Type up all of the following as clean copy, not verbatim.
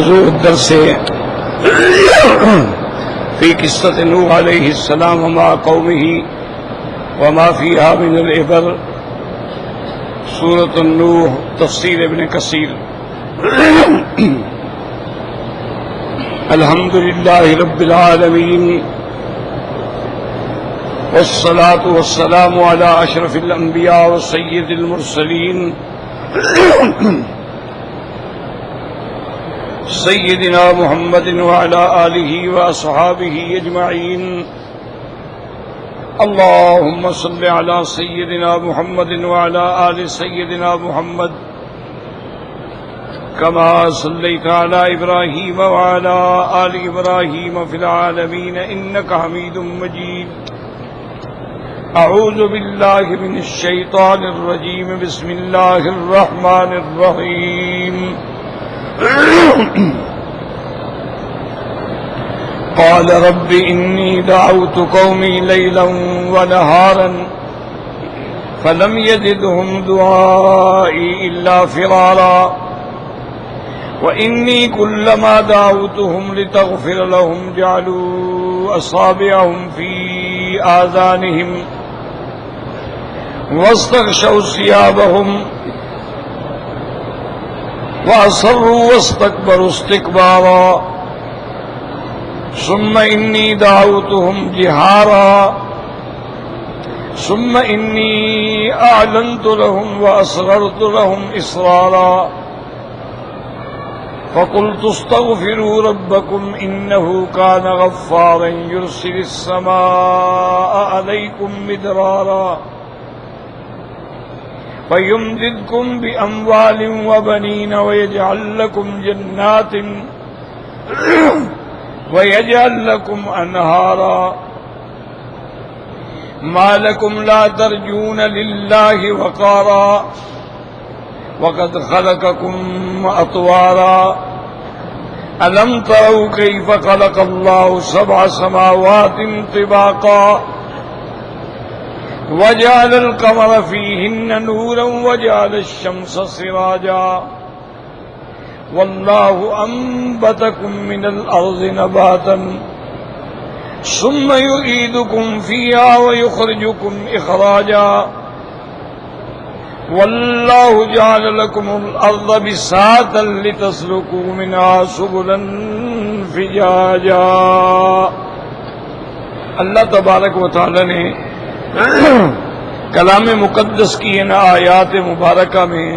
موضوع الدرس في قصة نوح عليه السلام مع قومه وما فيها من العبر سورة النوح تفسیر ابن کثیر الحمد للہ رب العالمین والصلاة والسلام على اشرف الانبیاء وسید المرسلین سیدنا محمد وعلى آلہ واصحابہ اجمعین اللهم صل على سيدنا محمد وعلى آل سيدنا محمد كما صليت على إبراهيم وعلى آل إبراهيم في العالمين إنك حميد مجيد أعوذ بالله من الشيطان الرجيم بسم الله الرحمن الرحيم قال رب إني دعوت قومي ليلا ونهارا فلم يزدهم دعائي إلا فرارا وإني كلما دعوتهم لتغفر لهم جعلوا أصابعهم في آذانهم واستغشوا ثيابهم وأصروا واستكبروا استكبارا ثم إني دعوتهم جهارا ثم إني أعلنت لهم وأسررت لهم إسرارا فقلت استغفروا ربكم إنه كان غفارا يرسل السماء عليكم مدرارا فيمددكم بأموال وبنين ويجعل لكم جنات ويجعل لكم أنهارا ما لكم لا ترجون لله وقارا وقد خلقكم أطوارا ألم تروا كيف خلق الله 7 سماوات طباقا وجعل القمر فيهن نورا وجعل الشمس سراجا والله أنبتكم من الأرض نباتا ثم يعيدكم فيها ويخرجكم إخراجا والله جعل لكم الأرض بساطا لتسلكوا منها سبلا فجاجا. اللہ تبارک و تعالی نے کلام مقدس کی ان آیات مبارکہ میں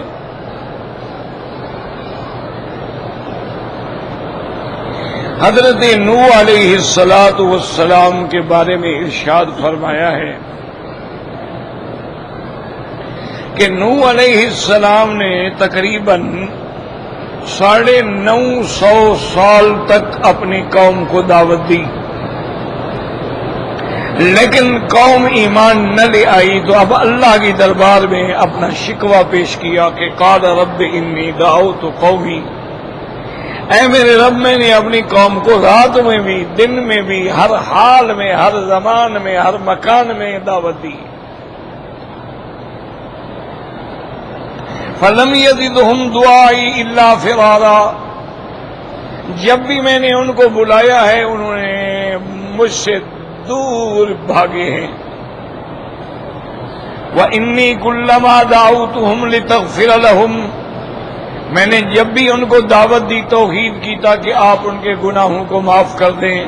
حضرت نوح علیہ السلام کے بارے میں ارشاد فرمایا ہے کہ نوح علیہ السلام نے تقریباً 950 سال تک اپنی قوم کو دعوت دی، لیکن قوم ایمان نہ لے آئی. تو اب اللہ کی دربار میں اپنا شکوہ پیش کیا کہ قال رب انی دعوت قومی، اے میرے رب میں نے اپنی قوم کو رات میں بھی دن میں بھی ہر حال میں ہر زمان میں ہر مکان میں دعوت دی. فلم یزدہم دعائی الا فرارا، جب بھی میں نے ان کو بلایا ہے انہوں نے مجھ سے دور بھاگے ہیں. وَإِنِّي كُلَّمَا دَعَوْتُهُمْ لِتَغْفِرَ لَهُمْ، میں نے جب بھی ان کو دعوت دی توحید کی تاکہ آپ ان کے گناہوں کو معاف کر دیں.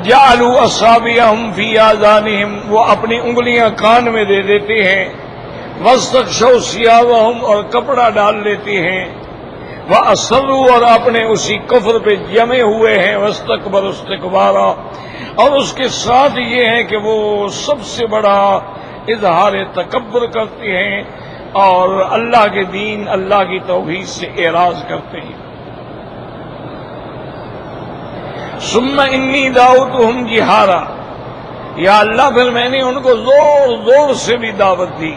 جعلوا اصابعهم فی آذانہم، وہ اپنی انگلیاں کان میں دے دیتے ہیں. واستغشوا ثیابہم، اور کپڑا ڈال لیتے ہیں. واسروا، اور اپنے اسی کفر پہ جمے ہوئے ہیں. واستکبروا استکبارا، اور اس کے ساتھ یہ ہے کہ وہ سب سے بڑا اظہار تکبر کرتے ہیں اور اللہ کے دین اللہ کی توحید سے اعراض کرتے ہیں. ثم انی دعوتہم جہارا، یا اللہ پھر میں نے ان کو زور زور سے بھی دعوت دی.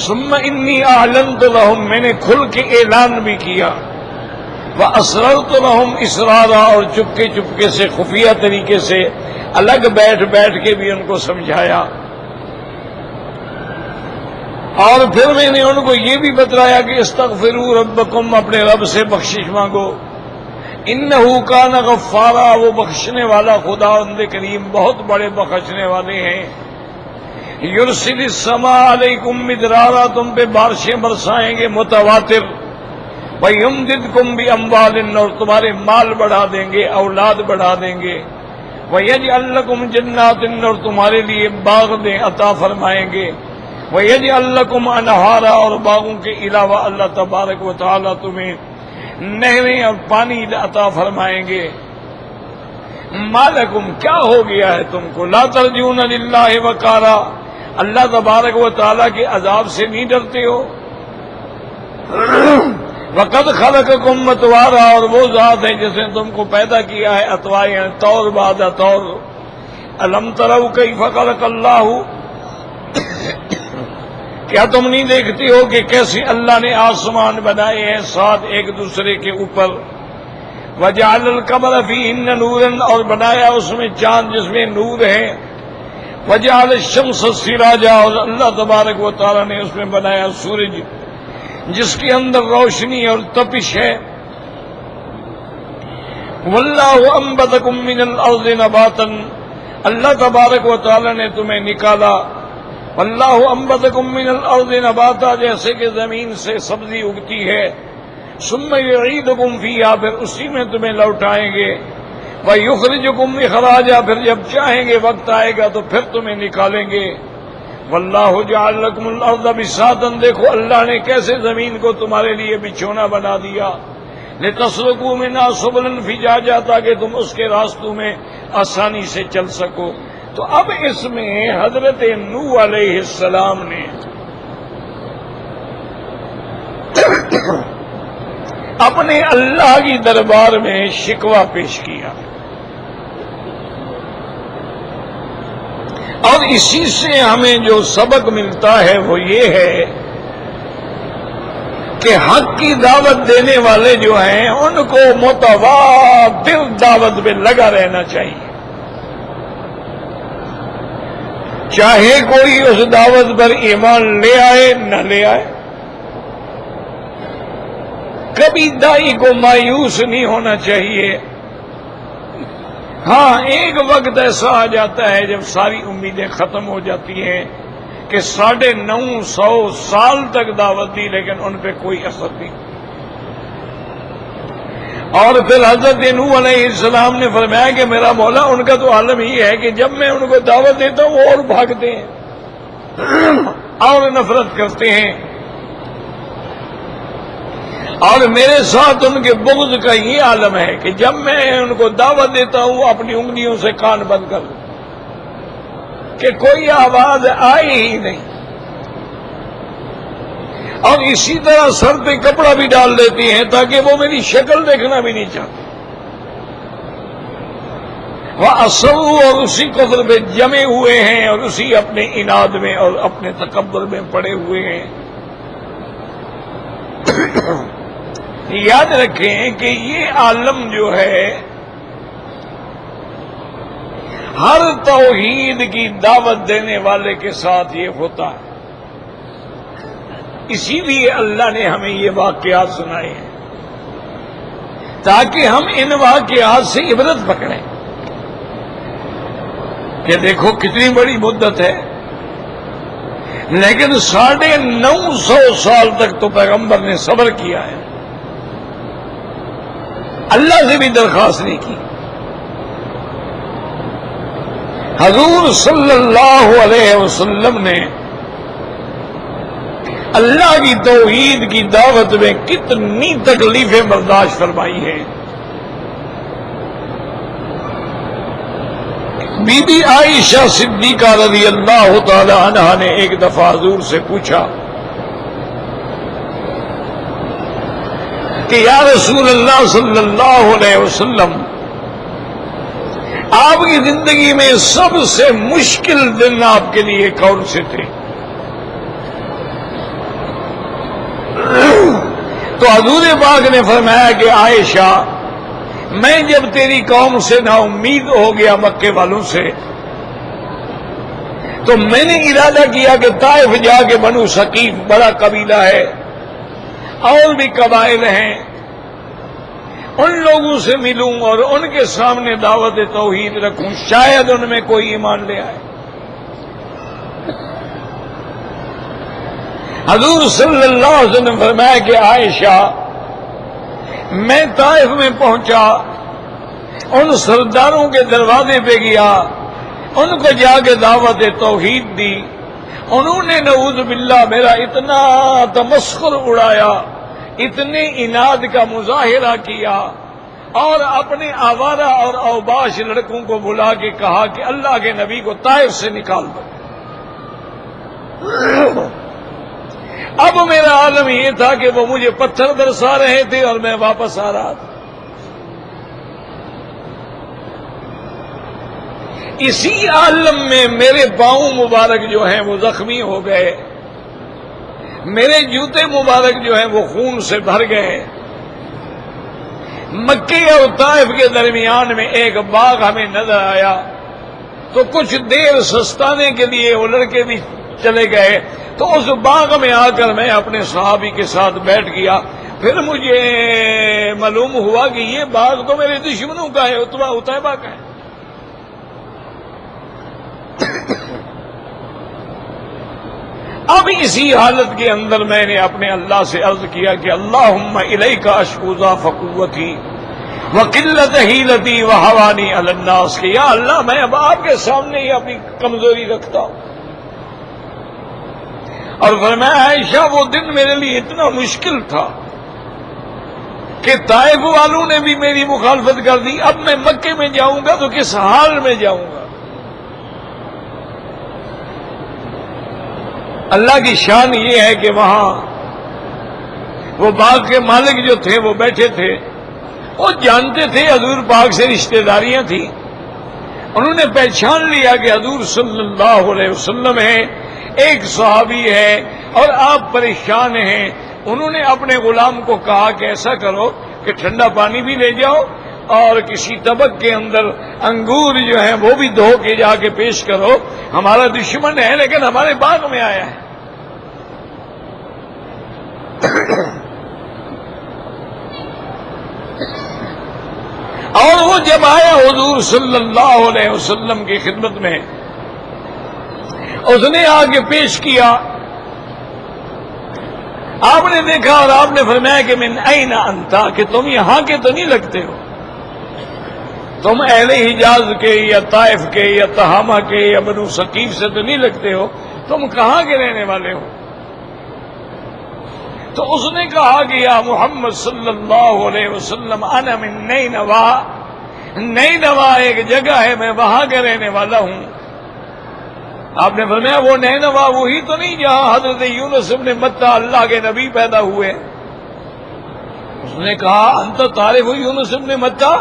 ثم انی اعلنت لہم، میں نے کھل کے اعلان بھی کیا. واسررت لہم اسرارا، اور چپکے چپکے سے خفیہ طریقے سے الگ بیٹھ بیٹھ کے بھی ان کو سمجھایا. اور پھر میں نے ان کو یہ بھی بتلایا کہ استغفروا ربکم، اپنے رب سے بخشش مانگو، انہ کان غفارا، وہ بخشنے والا خدا اند کریم بہت بڑے بخشنے والے ہیں۔ یرسل السماء علیکم مدرارا، تم پہ بارشیں برسائیں گے متواتر، وَيُمْدِدْكُمْ بِأَمْوَالٍ، اور تمہارے مال بڑھا دیں گے، اولاد بڑھا دیں گے، وَيَجْعَلْ لَكُمْ جَنَّاتٍ، اور تمہارے لیے باغ دیں عطا فرمائیں گے، وَيَجْعَلْ لَكُمْ أَنْهَارًا، اور باغوں کے علاوہ اللہ تبارک و تعالی تمہیں نہریں اور پانی عطا فرمائیں گے۔ مالکم، کیا ہو گیا ہے تم کو، لا ترجون للہ وقارا، اللہ تبارک و تعالی کے عذاب سے نہیں ڈرتے ہو۔ وقد خلقکم اتوارا، اور وہ ذات ہے جس نے تم کو پیدا کیا ہے اتوارا، طور بعد طور۔ الم تروا کیف خلق اللہ، کیا تم نہیں دیکھتے ہو کہ کیسے اللہ نے آسمان بنائے ہیں ساتھ ایک دوسرے کے اوپر۔ وجعل القمر فیہن نورا، اور بنایا اس میں چاند جس میں نور ہے۔ وجعل الشمس سراجا، اور اللہ تبارک و تعالی نے اس میں بنایا سورج جس کے اندر روشنی اور تپش ہے۔ واللہ انبتکم من الارض نباتا، اللہ تبارک و تعالی نے تمہیں نکالا۔ واللہ انبتکم من الارض نباتا، جیسے کہ زمین سے سبزی اگتی ہے۔ ثم یعیدکم فیہا، پھر اسی میں تمہیں لوٹائیں گے۔ ویخرجکم اخراجا، پھر جب چاہیں گے وقت آئے گا تو پھر تمہیں نکالیں گے۔ واللہ جعل لکم الارض بساطا، دیکھو اللہ نے کیسے زمین کو تمہارے لیے بچھونا بنا دیا۔ لتسلکوا منہا سبلا فجاجا، تاکہ تم اس کے راستوں میں آسانی سے چل سکو۔ تو اب اس میں حضرت نوح علیہ السلام نے اپنے اللہ کی دربار میں شکوہ پیش کیا، اور اسی سے ہمیں جو سبق ملتا ہے وہ یہ ہے کہ حق کی دعوت دینے والے جو ہیں ان کو متواتر دعوت میں لگا رہنا چاہیے، چاہے کوئی اس دعوت پر ایمان لے آئے نہ لے آئے۔ کبھی دائی کو مایوس نہیں ہونا چاہیے۔ ہاں، ایک وقت ایسا آ جاتا ہے جب ساری امیدیں ختم ہو جاتی ہیں کہ 950 سال تک دعوت دی لیکن ان پہ کوئی اثر نہیں۔ اور پھر حضرت نوح علیہ السلام نے فرمایا کہ میرا مولا، ان کا تو عالم ہی ہے کہ جب میں ان کو دعوت دیتا ہوں وہ اور بھاگتے ہیں اور نفرت کرتے ہیں، اور میرے ساتھ ان کے بغض کا یہ عالم ہے کہ جب میں ان کو دعوت دیتا ہوں اپنی انگلیوں سے کان بند کر دوں کہ کوئی آواز آئی ہی نہیں، اور اسی طرح سر پہ کپڑا بھی ڈال دیتی ہیں تاکہ وہ میری شکل دیکھنا بھی نہیں چاہتے۔ وہ اصروا، اور اسی کفر میں جمے ہوئے ہیں اور اسی اپنے اناد میں اور اپنے تکبر میں پڑے ہوئے ہیں۔ یاد رکھیں کہ یہ عالم جو ہے ہر توحید کی دعوت دینے والے کے ساتھ یہ ہوتا ہے، اسی لیے اللہ نے ہمیں یہ واقعات سنائے ہیں تاکہ ہم ان واقعات سے عبرت پکڑیں کہ دیکھو کتنی بڑی مدت ہے، لیکن 950 سال تک تو پیغمبر نے صبر کیا ہے، اللہ سے بھی درخواست نہیں کی۔ حضور صلی اللہ علیہ وسلم نے اللہ کی توحید کی دعوت میں کتنی تکلیفیں برداشت فرمائی ہیں۔ بی بی عائشہ صدیقہ رضی اللہ تعالی عنہا نے ایک دفعہ حضور سے پوچھا کہ یا رسول اللہ صلی اللہ علیہ وسلم، آپ کی زندگی میں سب سے مشکل دن آپ کے لیے کون سے تھے؟ تو حضور پاک نے فرمایا کہ عائشہ، میں جب تیری قوم سے نا امید ہو گیا مکے والوں سے، تو میں نے ارادہ کیا کہ طائف جا کے بنو ثقیف بڑا قبیلہ ہے، اور بھی قبائل ہیں، ان لوگوں سے ملوں اور ان کے سامنے دعوت توحید رکھوں، شاید ان میں کوئی ایمان لے آئے۔ حضور صلی اللہ علیہ وسلم نے فرمایا کہ عائشہ، میں طائف میں پہنچا، ان سرداروں کے دروازے پہ گیا، ان کو جا کے دعوت توحید دی، انہوں نے نعوذ باللہ میرا اتنا تمسخر اڑایا، اتنے عناد کا مظاہرہ کیا، اور اپنے آوارہ اور اوباش لڑکوں کو بلا کے کہا کہ اللہ کے نبی کو طائف سے نکال دو۔ اب میرا عالم یہ تھا کہ وہ مجھے پتھر برسا رہے تھے اور میں واپس آ رہا تھا۔ اسی عالم میں میرے پاؤں مبارک جو ہیں وہ زخمی ہو گئے، میرے جوتے مبارک جو ہیں وہ خون سے بھر گئے۔ مکے اور طائف کے درمیان میں ایک باغ ہمیں نظر آیا، تو کچھ دیر سستانے کے لیے وہ لڑکے بھی چلے گئے، تو اس باغ میں آ کر میں اپنے صحابی کے ساتھ بیٹھ گیا۔ پھر مجھے معلوم ہوا کہ یہ باغ تو میرے دشمنوں کا ہے، اتیبہ کا ہے۔ اب اسی حالت کے اندر میں نے اپنے اللہ سے عرض کیا کہ اللہم الیک اشکو ضعف قوتی وقلت حیلتی وہوانی علی الناس، کہ یا اللہ میں اب آپ کے سامنے ہی اپنی کمزوری رکھتا ہوں۔ اور فرمایا عائشہ وہ دن میرے لیے اتنا مشکل تھا کہ طائف والوں نے بھی میری مخالفت کر دی، اب میں مکے میں جاؤں گا تو کس حال میں جاؤں گا۔ اللہ کی شان یہ ہے کہ وہاں وہ باغ کے مالک جو تھے وہ بیٹھے تھے، وہ جانتے تھے حضور پاک سے رشتہ داریاں تھیں، انہوں نے پہچان لیا کہ حضور صلی اللہ علیہ وسلم ہیں، ایک صحابی ہے اور آپ پریشان ہیں۔ انہوں نے اپنے غلام کو کہا کہ ایسا کرو کہ ٹھنڈا پانی بھی لے جاؤ اور کسی طبق کے اندر انگور جو ہیں وہ بھی دھو کے جا کے پیش کرو، ہمارا دشمن ہے لیکن ہمارے باغ میں آیا ہے۔ اور وہ جب آیا حضور صلی اللہ علیہ وسلم کی خدمت میں، اس نے آگے پیش کیا، آپ نے دیکھا اور آپ نے فرمایا کہ من این انتا، کہ تم یہاں کے تو نہیں لگتے ہو، تم اہل حجاز کے یا طائف کے یا تہامہ کے یا بنو ثقیف سے تو نہیں لگتے ہو، تم کہاں کے رہنے والے ہو؟ تو اس نے کہا کہ یا محمد صلی اللہ علیہ وسلم انا من نینوا، نینوا ایک جگہ ہے میں وہاں کا رہنے والا ہوں۔ آپ نے فرمایا وہ نینوا وہی تو نہیں جہاں حضرت یونس ابن متہ اللہ کے نبی پیدا ہوئے؟ اس نے کہا انت تعرف یونس ابن متہ،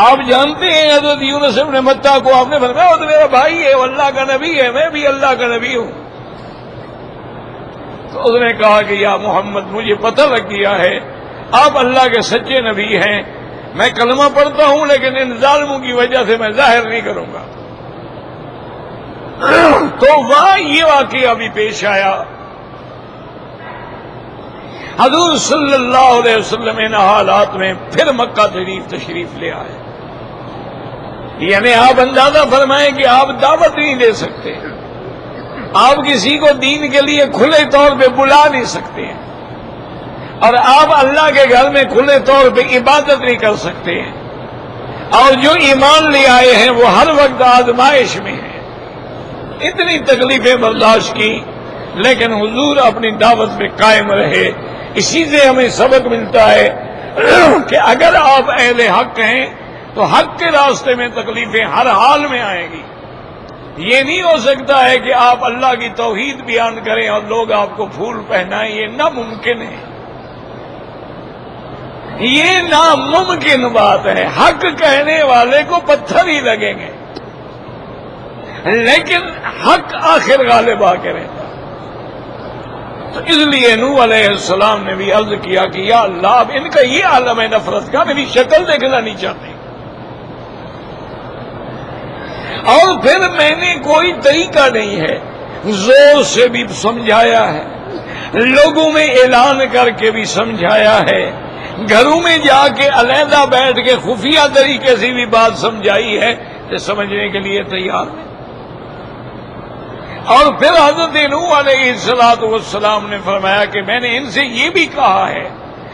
آپ جانتے ہیں حضرت یونس ابن متہ کو؟ آپ نے فرمایا وہ تو میرا بھائی ہے، وہ اللہ کا نبی ہے، میں بھی اللہ کا نبی ہوں۔ تو اس نے کہا کہ یا محمد مجھے پتہ لگ گیا ہے آپ اللہ کے سچے نبی ہیں، میں کلمہ پڑھتا ہوں لیکن ان ظالموں کی وجہ سے میں ظاہر نہیں کروں گا۔ تو وہاں یہ واقعہ بھی پیش آیا، حضور صلی اللہ علیہ وسلم ان حالات میں پھر مکہ تشریف لے آئے، یعنی آپ اندازہ فرمائیں کہ آپ دعوت نہیں دے سکتے، آپ کسی کو دین کے لیے کھلے طور پہ بلا نہیں سکتے ہیں، اور آپ اللہ کے گھر میں کھلے طور پہ عبادت نہیں کر سکتے ہیں، اور جو ایمان لے آئے ہیں وہ ہر وقت آزمائش میں ہیں۔ اتنی تکلیفیں برداشت کی لیکن حضور اپنی دعوت پہ قائم رہے۔ اسی سے ہمیں سبق ملتا ہے کہ اگر آپ اہل حق ہیں تو حق کے راستے میں تکلیفیں ہر حال میں آئیں گی۔ یہ نہیں ہو سکتا ہے کہ آپ اللہ کی توحید بیان کریں اور لوگ آپ کو پھول پہنائیں، یہ ناممکن ہے، یہ ناممکن بات ہے۔ حق کہنے والے کو پتھر ہی لگیں گے لیکن حق آخر غالب آ کے رہتا۔ تو اس لیے نوح علیہ السلام نے بھی عرض کیا کہ یا اللہ اب ان کا یہ عالم ہے نفرت کا، میری شکل دیکھنا نہیں چاہتے۔ اور پھر میں نے کوئی طریقہ نہیں ہے، زور سے بھی سمجھایا ہے، لوگوں میں اعلان کر کے بھی سمجھایا ہے، گھروں میں جا کے علیحدہ بیٹھ کے خفیہ طریقے سے بھی بات سمجھائی ہے کہ سمجھنے کے لیے تیار ہے۔ اور پھر حضرت نوح علیہ السلام نے فرمایا کہ میں نے ان سے یہ بھی کہا ہے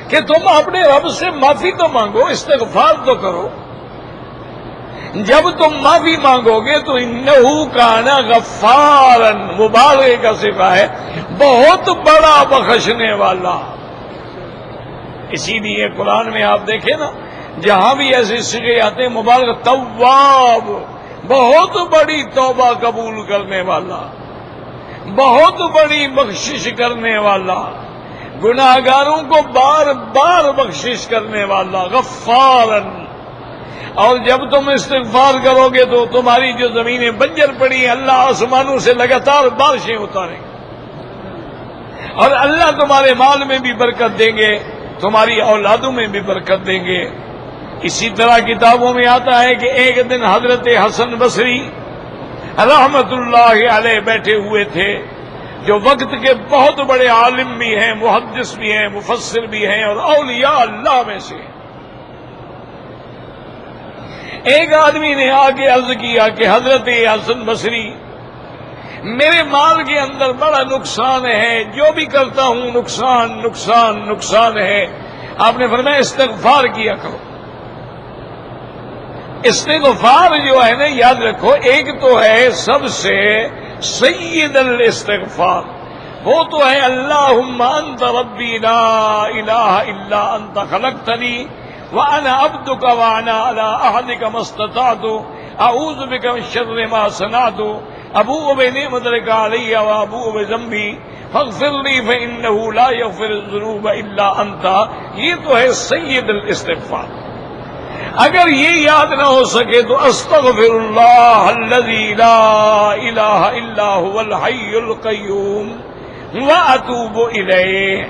کہ تم اپنے رب سے معافی تو مانگو، استغفار تو کرو۔ جب تم معافی مانگو گے تو انہو کان غفارا، مبالغے کا صفہ ہے، بہت بڑا بخشنے والا۔ اسی لیے قرآن میں آپ دیکھیں نا، جہاں بھی ایسے صیغے آتے ہیں مبالغہ، تواب، بہت بڑی توبہ قبول کرنے والا، بہت بڑی بخشش کرنے والا، گناہگاروں کو بار بار بخشش کرنے والا، غفارن۔ اور جب تم استغفار کرو گے تو تمہاری جو زمینیں بنجر پڑی ہیں اللہ آسمانوں سے لگاتار بارشیں اتاریں گے، اور اللہ تمہارے مال میں بھی برکت دیں گے، تمہاری اولادوں میں بھی برکت دیں گے۔ اسی طرح کتابوں میں آتا ہے کہ ایک دن حضرت حسن بصری رحمت اللہ علیہ بیٹھے ہوئے تھے، جو وقت کے بہت بڑے عالم بھی ہیں، محدث بھی ہیں، مفسر بھی ہیں، اور اولیاء اللہ میں سے۔ ایک آدمی نے آ کے عرض کیا کہ حضرت حسن بصری، میرے مال کے اندر بڑا نقصان ہے، جو بھی کرتا ہوں نقصان نقصان نقصان ہے۔ آپ نے فرمایا استغفار کیا کرو۔ استغفار جو ہے نا، یاد رکھو، ایک تو ہے سب سے سید الاستغفار، وہ تو ہے اللہم انت ربی لا الہ الا انت خلقتنی وانا عبدک وانا علی عہدک ما استطعت اعوذ بک من شر ما صنعت ابوء بنعمتک علی وابوء بذنبی فاغفر لی فانہ لا یغفر الذنوب الا انت۔ یہ تو ہے سید الاستغفار۔ اگر یہ یاد نہ ہو سکے تو استغفر اللہ الذی لا الہ الا هو الحی القیوم واتوب الیہ۔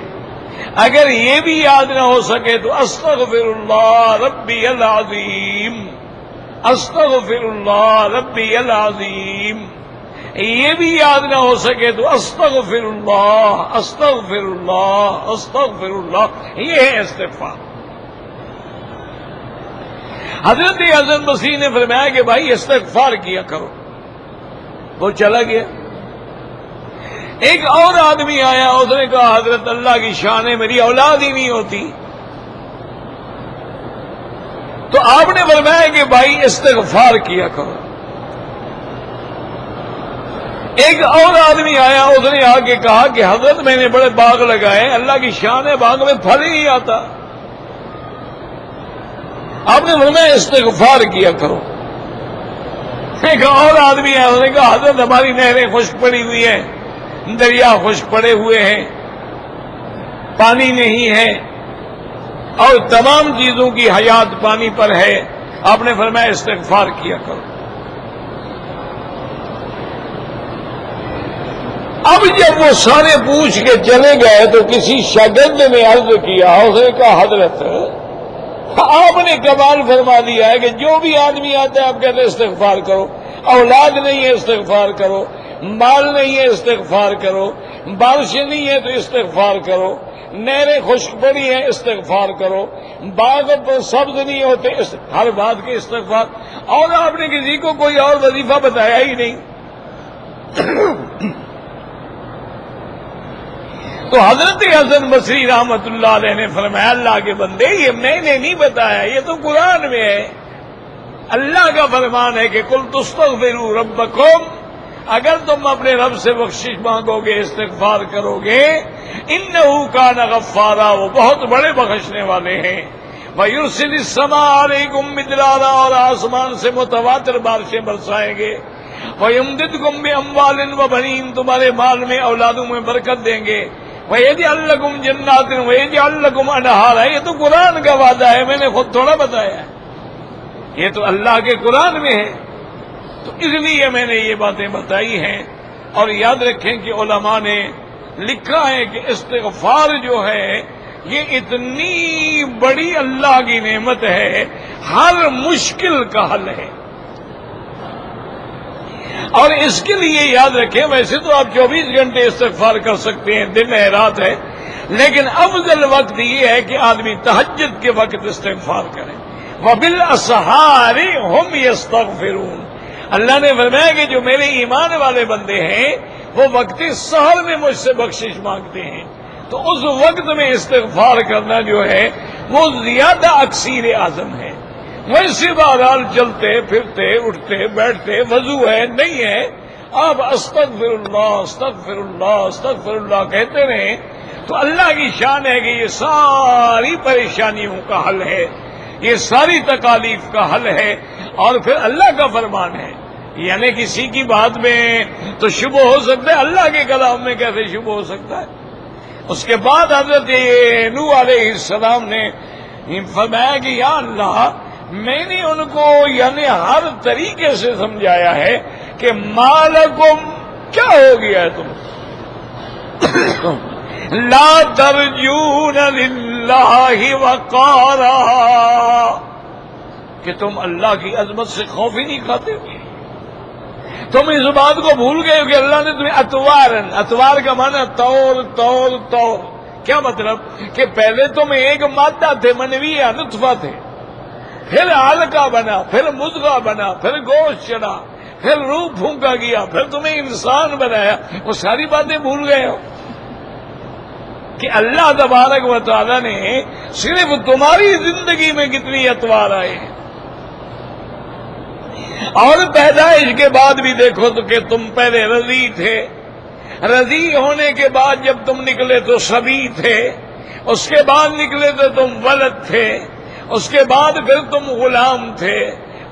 اگر یہ بھی یاد نہ ہو سکے تو استغفر اللہ ربی العظیم، استغفر اللہ ربی العظیم۔ یہ بھی یاد نہ ہو سکے تو استغفر اللہ استغفر اللہ استغفر اللہ۔ یہ ہے استغفار۔ حضرت حسن بصری نے فرمایا کہ بھائی استغفار کیا کرو، وہ چلا گیا۔ ایک اور آدمی آیا، اس نے کہا حضرت اللہ کی شان ہے، میری اولاد ہی نہیں ہوتی۔ تو آپ نے فرمایا کہ بھائی استغفار کیا کرو۔ ایک اور آدمی آیا، اس نے آ کے کہا کہ حضرت میں نے بڑے باغ لگائے، اللہ کی شان ہے، باغ میں پھل ہی نہیں آتا۔ آپ نے فرمایا استغفار کیا کرو۔ ایک اور آدمی ہے، اس نے کہا حضرت ہماری نہریں خشک پڑی ہوئی ہیں، دریا خشک پڑے ہوئے ہیں، پانی نہیں ہے، اور تمام چیزوں کی حیات پانی پر ہے۔ آپ نے فرمایا استغفار کیا کرو۔ اب جب وہ سارے پوچھ کے چلے گئے تو کسی شاگرد نے عرض کیا، اس نے کہا حضرت آپ نے کمال فرما دیا ہے کہ جو بھی آدمی آتا ہے آپ کہتے ہیں استغفار کرو، اولاد نہیں ہے استغفار کرو، مال نہیں ہے استغفار کرو، بارشیں نہیں ہے تو استغفار کرو، نہریں خشک پڑی ہیں استغفار کرو، باغ پر سبز نہیں ہوتے، ہر بات کے استغفار۔ اور آپ نے کسی کو کوئی اور وظیفہ بتایا ہی نہیں۔ تو حضرت حسن بصری رحمت اللہ علیہ نے فرمایا اللہ کے بندے، یہ میں نے نہیں بتایا، یہ تو قرآن میں ہے۔ اللہ کا فرمان ہے کہ قل تستغفروا ربکم، اگر تم اپنے رب سے بخشش مانگو گے، استغفار کرو گے، انہ کان غفارا، وہ بہت بڑے بخشنے والے ہیں۔ وَيُرْسِلِ السَّمَاءَ عَلَيْكُمْ مِدْرَارًا، اور آسمان سے متواتر بارشیں برسائیں گے۔ وَيُمْدِدْكُمْ بِأَمْوَالٍ وَبَنِينَ، تمہارے مال میں اولادوں میں برکت دیں گے۔ وَيَجْعَلْ لَكُمْ جَنَّاتٍ وَيَجْعَلْ لَكُمْ أَنْهَارًا، یہ تو قرآن کا وعدہ ہے، میں نے خود تھوڑا بتایا ہے، یہ تو اللہ کے قرآن میں ہے۔ تو اس لیے میں نے یہ باتیں بتائی ہیں۔ اور یاد رکھیں کہ علماء نے لکھا ہے کہ استغفار جو ہے یہ اتنی بڑی اللہ کی نعمت ہے، ہر مشکل کا حل ہے۔ اور اس کے لیے یاد رکھیں، ویسے تو آپ 24 گھنٹے استغفار کر سکتے ہیں، دن ہے رات ہے، لیکن افضل وقت یہ ہے کہ آدمی تہجد کے وقت استغفار کرے۔ وَبِالْأَسْحَارِ هُمْ يَسْتَغْفِرُونَ، اللہ نے فرمایا کہ جو میرے ایمان والے بندے ہیں وہ وقت سحر میں مجھ سے بخشش مانگتے ہیں، تو اس وقت میں استغفار کرنا جو ہے وہ زیادہ اکثیر اعظم ہے۔ ویسے بہرحال چلتے پھرتے اٹھتے بیٹھتے وضو ہے نہیں ہے، آپ استغفر اللہ استغفر اللہ استغفر اللہ کہتے رہیں تو اللہ کی شان ہے کہ یہ ساری پریشانیوں کا حل ہے، یہ ساری تکالیف کا حل ہے، اور پھر اللہ کا فرمان ہے۔ یعنی کسی کی بات میں تو شبہ ہو سکتا ہے، اللہ کے کلام میں کیسے شبہ ہو سکتا ہے؟ اس کے بعد حضرت نوح علیہ السلام نے فرمایا کہ یا اللہ، میں نے ان کو یعنی ہر طریقے سے سمجھایا ہے کہ مالکم کیا ہو گیا ہے تم لا ترجون للہ وقارا، کہ تم اللہ کی عظمت سے خوف ہی نہیں کھاتے ہو، تم اس بات کو بھول گئے ہو کہ اللہ نے تمہیں اتوار کا معنی طور کیا مطلب کہ پہلے تم ایک مادہ تھے، منویہ نطفہ تھے، پھر علقہ بنا، پھر مضغہ بنا، پھر گوشت چڑھا، پھر روح پھونکا گیا، پھر تمہیں انسان بنایا، وہ ساری باتیں بھول گئے ہو کہ اللہ تبارک و تعالی نے صرف تمہاری زندگی میں کتنی اتوار آئے ہیں، اور پیدائش کے بعد بھی دیکھو تو کہ تم پہلے رضی تھے، رضی ہونے کے بعد جب تم نکلے تو صبی تھے، اس کے بعد نکلے تو تم ولد تھے، اس کے بعد پھر تم غلام تھے،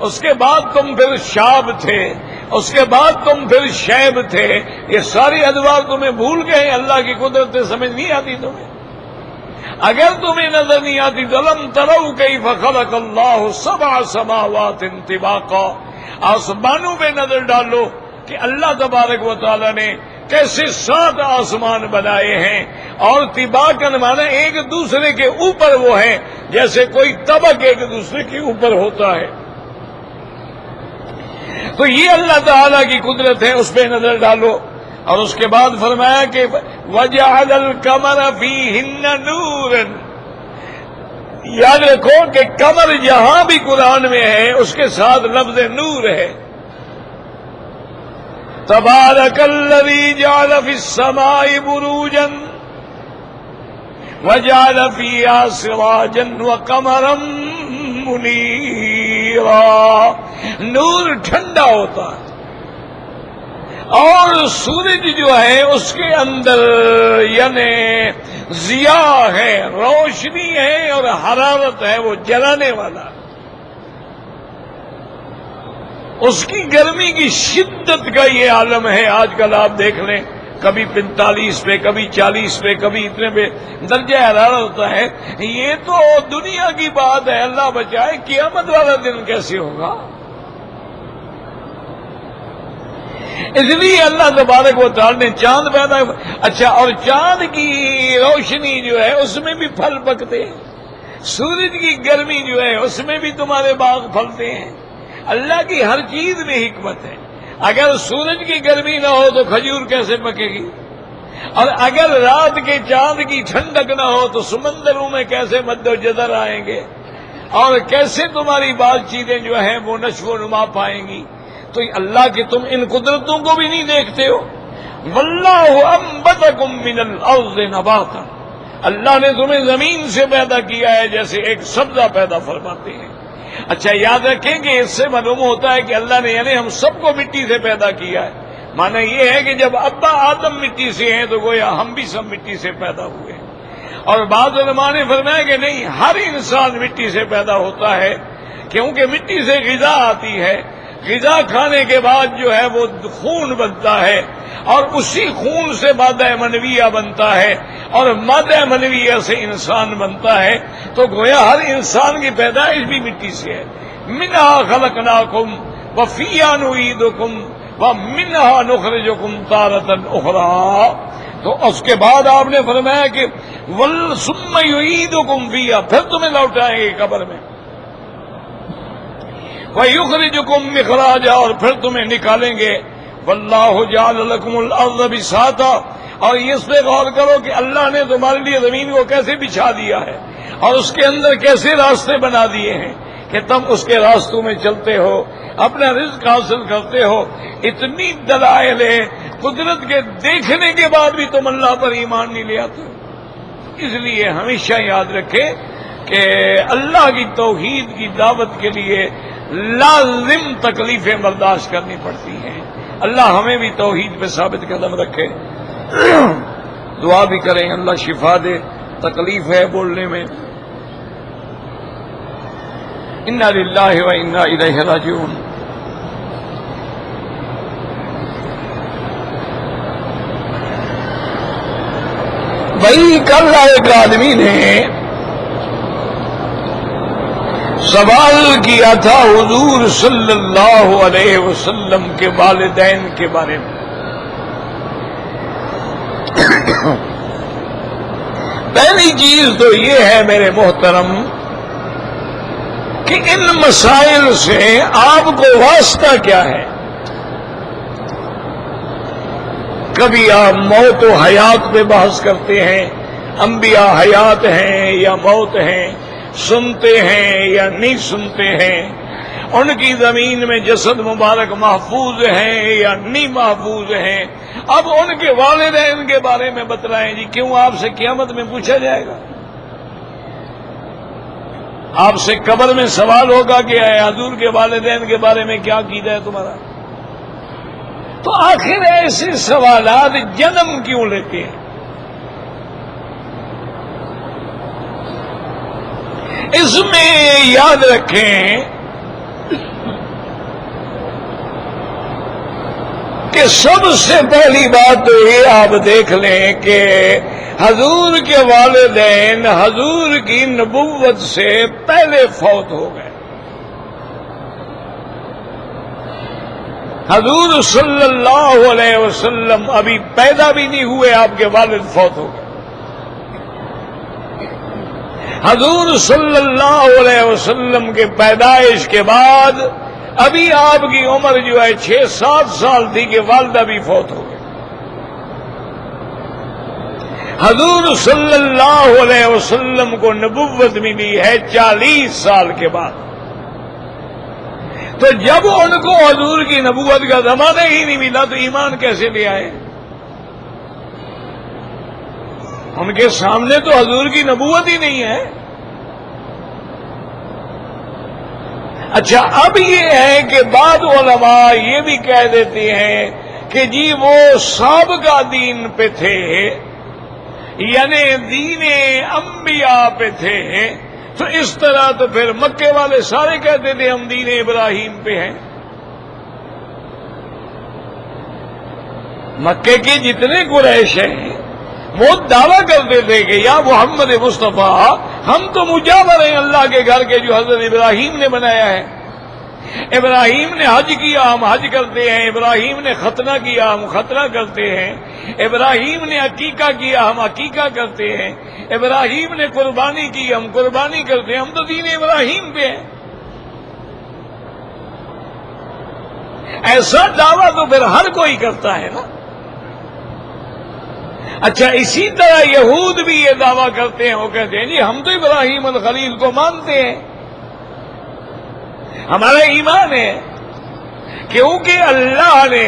اس کے بعد تم پھر شاب تھے، اس کے بعد تم پھر شیب تھے۔ یہ ساری ادوار تمہیں بھول گئے، اللہ کی قدرتیں سمجھ نہیں آتی تمہیں؟ اگر تمہیں نظر نہیں آتی تو لم تروا کیف خلق اللہ سبع سماوات طباقا، آسمانوں پہ نظر ڈالو کہ اللہ تبارک و تعالی نے کیسے 7 آسمان بنائے ہیں، اور طباقاً مانا ایک دوسرے کے اوپر وہ ہیں جیسے کوئی طبق ایک دوسرے کے اوپر ہوتا ہے۔ تو یہ اللہ تعالی کی قدرت ہے، اس پہ نظر ڈالو۔ اور اس کے بعد فرمایا کہ وَجَعَلَ الْقَمَرَ فِيهِنَّ نُورًا، یاد رکھو کہ قمر جہاں بھی قرآن میں ہے اس کے ساتھ لفظ نور ہے۔ تبارک الذی جعل فی السماء بروجا وجعل فیہا سراجا وقمرا منیرا، نور ٹھنڈا ہوتا ہے، اور سورج جو ہے اس کے اندر یعنی ضیاء ہے، روشنی ہے اور حرارت ہے، وہ جلانے والا، اس کی گرمی کی شدت کا یہ عالم ہے۔ آج کل آپ دیکھ لیں، کبھی 45 پہ، کبھی 40 پہ، کبھی اتنے پہ درجہ حرارت ہوتا ہے۔ یہ تو دنیا کی بات ہے، اللہ بچائے، قیامت والا دن کیسے ہوگا؟ اس لیے اللہ تبارک و تعالی نے چاند پیدا، اچھا، اور چاند کی روشنی جو ہے اس میں بھی پھل پکتے ہیں، سورج کی گرمی جو ہے اس میں بھی تمہارے باغ پھلتے ہیں۔ اللہ کی ہر چیز میں حکمت ہے۔ اگر سورج کی گرمی نہ ہو تو کھجور کیسے پکے گی، اور اگر رات کے چاند کی ٹھنڈک نہ ہو تو سمندروں میں کیسے مد و جزر آئیں گے، اور کیسے تمہاری بات چیزیں جو ہیں وہ نشو و نما پائیں گی؟ تو اللہ کی تم ان قدرتوں کو بھی نہیں دیکھتے ہو؟ واللہ انبتکم من الارض نباتا، اللہ نے تمہیں زمین سے پیدا کیا ہے جیسے ایک سبزہ پیدا فرماتے ہیں۔ اچھا، یاد رکھیں کہ اس سے معلوم ہوتا ہے کہ اللہ نے یعنی ہم سب کو مٹی سے پیدا کیا ہے۔ معنی یہ ہے کہ جب ابا آدم مٹی سے ہیں تو گویا ہم بھی سب مٹی سے پیدا ہوئے ہیں۔ اور بعض علماء نے فرمایا کہ نہیں، ہر انسان مٹی سے پیدا ہوتا ہے، کیونکہ مٹی سے غذا آتی ہے، غذا کھانے کے بعد جو ہے وہ خون بنتا ہے، اور اسی خون سے مادہ منویہ بنتا ہے، اور مادہ منویہ سے انسان بنتا ہے۔ تو گویا ہر انسان کی پیدائش بھی مٹی سے ہے۔ منہا خلقناکم وفیہا نعیدکم ومنہا نخرجکم تارۃ اخری۔ تو اس کے بعد آپ نے فرمایا کہ ثم یعیدکم فیہا، پھر تمہیں لوٹائیں گے قبر میں، وَيُخْرِجُكُمْ مِخْرَاجًا، اور پھر تمہیں نکالیں گے واللہ جعل لکم الارض بساطا، اور اس پہ غور کرو کہ اللہ نے تمہارے لیے زمین کو کیسے بچھا دیا ہے اور اس کے اندر کیسے راستے بنا دیے ہیں کہ تم اس کے راستوں میں چلتے ہو، اپنا رزق حاصل کرتے ہو۔ اتنی دلائل ہے قدرت کے دیکھنے کے بعد بھی تم اللہ پر ایمان نہیں لے آتے۔ اس لیے ہمیشہ یاد رکھے کہ اللہ کی توحید کی دعوت کے لیے لازم تکلیفیں برداشت کرنی پڑتی ہیں۔ اللہ ہمیں بھی توحید پہ ثابت قدم رکھے۔ دعا بھی کریں اللہ شفا دے، تکلیف ہے بولنے میں۔ انا للہ و انا الیہ راجعون۔ بھائی کل ایک آدمی نے سوال کیا تھا حضور صلی اللہ علیہ وسلم کے والدین کے بارے میں۔ پہلی چیز تو یہ ہے میرے محترم کہ ان مسائل سے آپ کو واسطہ کیا ہے؟ کبھی آپ موت و حیات پہ بحث کرتے ہیں، انبیاء حیات ہیں یا موت ہیں، سنتے ہیں یا نہیں سنتے ہیں، ان کی زمین میں جسد مبارک محفوظ ہیں یا نہیں محفوظ ہیں۔ اب ان کے والدین کے بارے میں بتلائیں جی، کیوں آپ سے قیامت میں پوچھا جائے گا؟ آپ سے قبر میں سوال ہوگا کہ اے حضور کے والدین کے بارے میں کیا عقیدہ ہے تمہارا؟ تو آخر ایسے سوالات جنم کیوں لیتے ہیں؟ اس میں یاد رکھیں کہ سب سے پہلی بات تو یہ آپ دیکھ لیں کہ حضور کے والدین حضور کی نبوت سے پہلے فوت ہو گئے۔ حضور صلی اللہ علیہ وسلم ابھی پیدا بھی نہیں ہوئے، آپ کے والد فوت ہو گئے۔ حضور صلی اللہ علیہ وسلم کے پیدائش کے بعد ابھی آپ کی عمر جو ہے 6-7 سال تھی کہ والدہ بھی فوت ہو گئی۔ حضور صلی اللہ علیہ وسلم کو نبوت ملی ہے 40 سال کے بعد۔ تو جب ان کو حضور کی نبوت کا زمانہ ہی نہیں ملا تو ایمان کیسے لے آئے؟ ان کے سامنے تو حضور کی نبوت ہی نہیں ہے۔ اچھا اب یہ ہے کہ بعض علماء یہ بھی کہہ دیتے ہیں کہ جی وہ سابقہ دین پہ تھے، یعنی دین انبیاء پہ تھے، تو اس طرح تو پھر مکے والے سارے کہتے تھے ہم دین ابراہیم پہ ہیں۔ مکے کے جتنے قریش ہیں وہ دعویٰ کرتے تھے کہ یا محمد مصطفیٰ ہم تو مجاور ہیں اللہ کے گھر کے جو حضرت ابراہیم نے بنایا ہے۔ ابراہیم نے حج کیا ہم حج کرتے ہیں، ابراہیم نے ختنہ کیا ہم ختنہ کرتے ہیں، ابراہیم نے عقیقہ کیا ہم عقیقہ کرتے ہیں، ابراہیم نے قربانی کی ہم قربانی کرتے ہیں، ہم تو دین ابراہیم پہ ہیں۔ ایسا دعویٰ تو پھر ہر کوئی کرتا ہے نا۔ اچھا اسی طرح یہود بھی یہ دعویٰ کرتے ہیں، وہ کہتے ہیں جی ہم تو ابراہیم الخلیل کو مانتے ہیں، ہمارا ایمان ہے، کیونکہ اللہ نے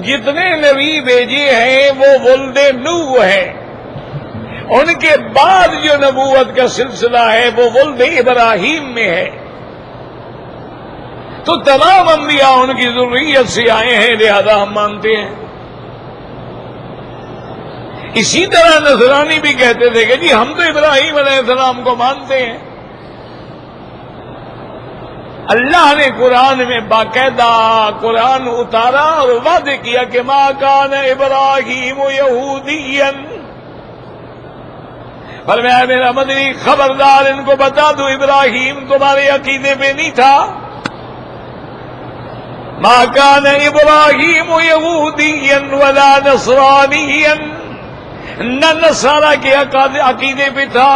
جتنے نبی بھیجے ہیں وہ ولد نوح ہیں، ان کے بعد جو نبوت کا سلسلہ ہے وہ ولد ابراہیم میں ہے، تو تمام انبیاء ان کی ذریت سے آئے ہیں، لہذا ہم مانتے ہیں۔ اسی طرح نصرانی بھی کہتے تھے کہ جی ہم تو ابراہیم علیہ السلام کو مانتے ہیں۔ اللہ نے قرآن میں باقاعدہ قرآن اتارا اور وعدے کیا کہ ما کان ابراہیم یہودیا، فرمایا میرا مدنی خبردار ان کو بتا دو ابراہیم تمہارے عقیدے پہ نہیں تھا۔ ما کان ابراہیم یہودیا ولا نصرانیا، نہ نصارہ کے عقیدے پہ تھا،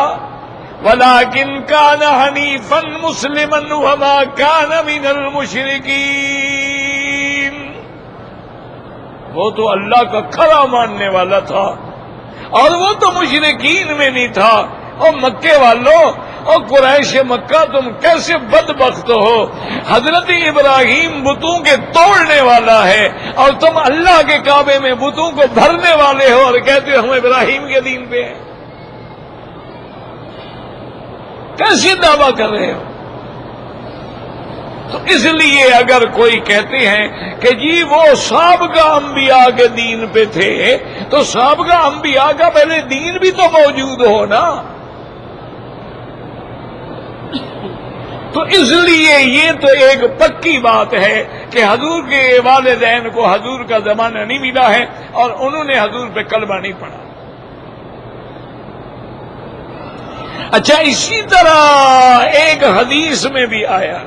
ولیکن کان حنیفا مسلما وما کان من المشرکین، وہ تو اللہ کا کھرا ماننے والا تھا، اور وہ تو مشرکین میں نہیں تھا۔ اور مکے والوں اور قریش مکہ، تم کیسے بدبخت ہو؟ حضرت ابراہیم بتوں کے توڑنے والا ہے، اور تم اللہ کے کعبے میں بتوں کو بھرنے والے ہو اور کہتے ہو ہم ابراہیم کے دین پہ ہیں۔ کیسے دعویٰ کر رہے ہو؟ تو اس لیے اگر کوئی کہتے ہیں کہ جی وہ سابقہ انبیاء کے دین پہ تھے، تو سابقہ انبیاء کا پہلے دین بھی تو موجود ہو نا۔ تو اس لیے یہ تو ایک پکی بات ہے کہ حضور کے والدین کو حضور کا زمانہ نہیں ملا ہے، اور انہوں نے حضور پہ کلمہ نہیں پڑھا۔ اچھا، اسی طرح ایک حدیث میں بھی آیا،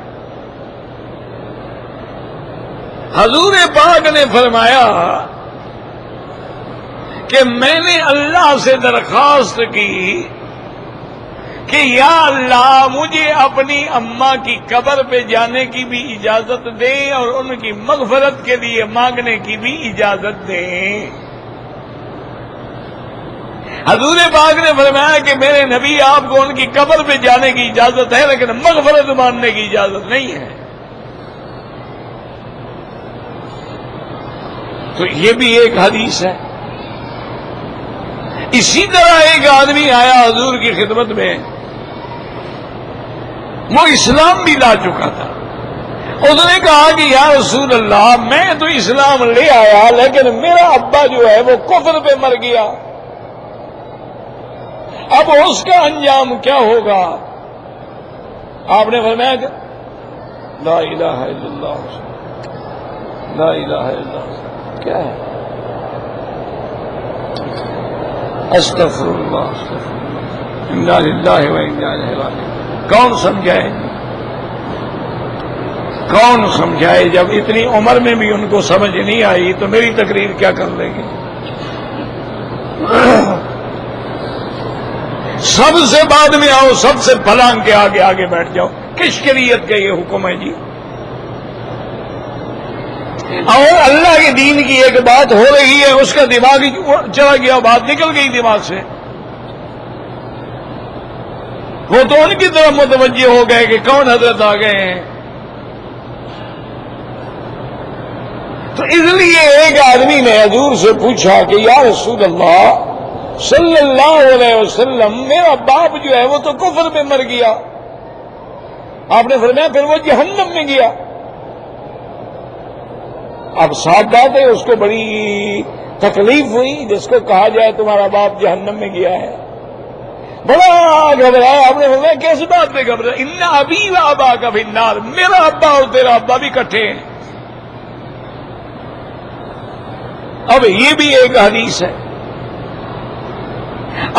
حضور پاک نے فرمایا کہ میں نے اللہ سے درخواست کی کہ یا اللہ مجھے اپنی اماں کی قبر پہ جانے کی بھی اجازت دیں اور ان کی مغفرت کے لیے مانگنے کی بھی اجازت دیں۔ حضور پاک نے فرمایا کہ میرے نبی آپ کو ان کی قبر پہ جانے کی اجازت ہے، لیکن مغفرت مانگنے کی اجازت نہیں ہے۔ تو یہ بھی ایک حدیث ہے۔ اسی طرح ایک آدمی آیا حضور کی خدمت میں، وہ اسلام بھی لا چکا تھا۔ اس نے کہا کہ یا رسول اللہ، میں تو اسلام لے آیا لیکن میرا ابا جو ہے وہ کفر پہ مر گیا، اب اس کا انجام کیا ہوگا؟ آپ نے فرمایا کہ لا الہ الا اللہ، لا الہ الا اللہ کیا ہے؟ استغفر اللہ، استغفر اللہ، انا للہ و انا الیہ راجعون۔ کون سمجھائے؟ کون سمجھائے؟ جب اتنی عمر میں بھی ان کو سمجھ نہیں آئی تو میری تقریر کیا کر لے گی؟ سب سے بعد میں آؤ، سب سے پھلانگ کے آگے آگے بیٹھ جاؤ۔ کس شریعت کا یہ حکم ہے جی؟ اور اللہ کے دین کی ایک بات ہو رہی ہے، اس کا دماغ ہی چلا گیا، بات نکل گئی دماغ سے، وہ تو ان کی طرف متوجہ ہو گئے کہ کون حضرت آ گئے ہیں۔ تو اس لیے ایک آدمی نے حضور سے پوچھا کہ یا رسول اللہ صلی اللہ علیہ وسلم، میرا باپ جو ہے وہ تو کفر میں مر گیا۔ آپ نے فرمایا پھر وہ جہنم میں گیا۔ اب صاف بات ہے، اس کو بڑی تکلیف ہوئی جس کو کہا جائے تمہارا باپ جہنم میں گیا ہے، بڑا گھبرایا۔ آپ نے فرمایا کیسی بات پہ گھبرا؟ ان ابی و ابا کا فی النار، میرا ابا اور تیرا ابا بھی کٹھے ہیں۔ اب یہ بھی ایک حدیث ہے۔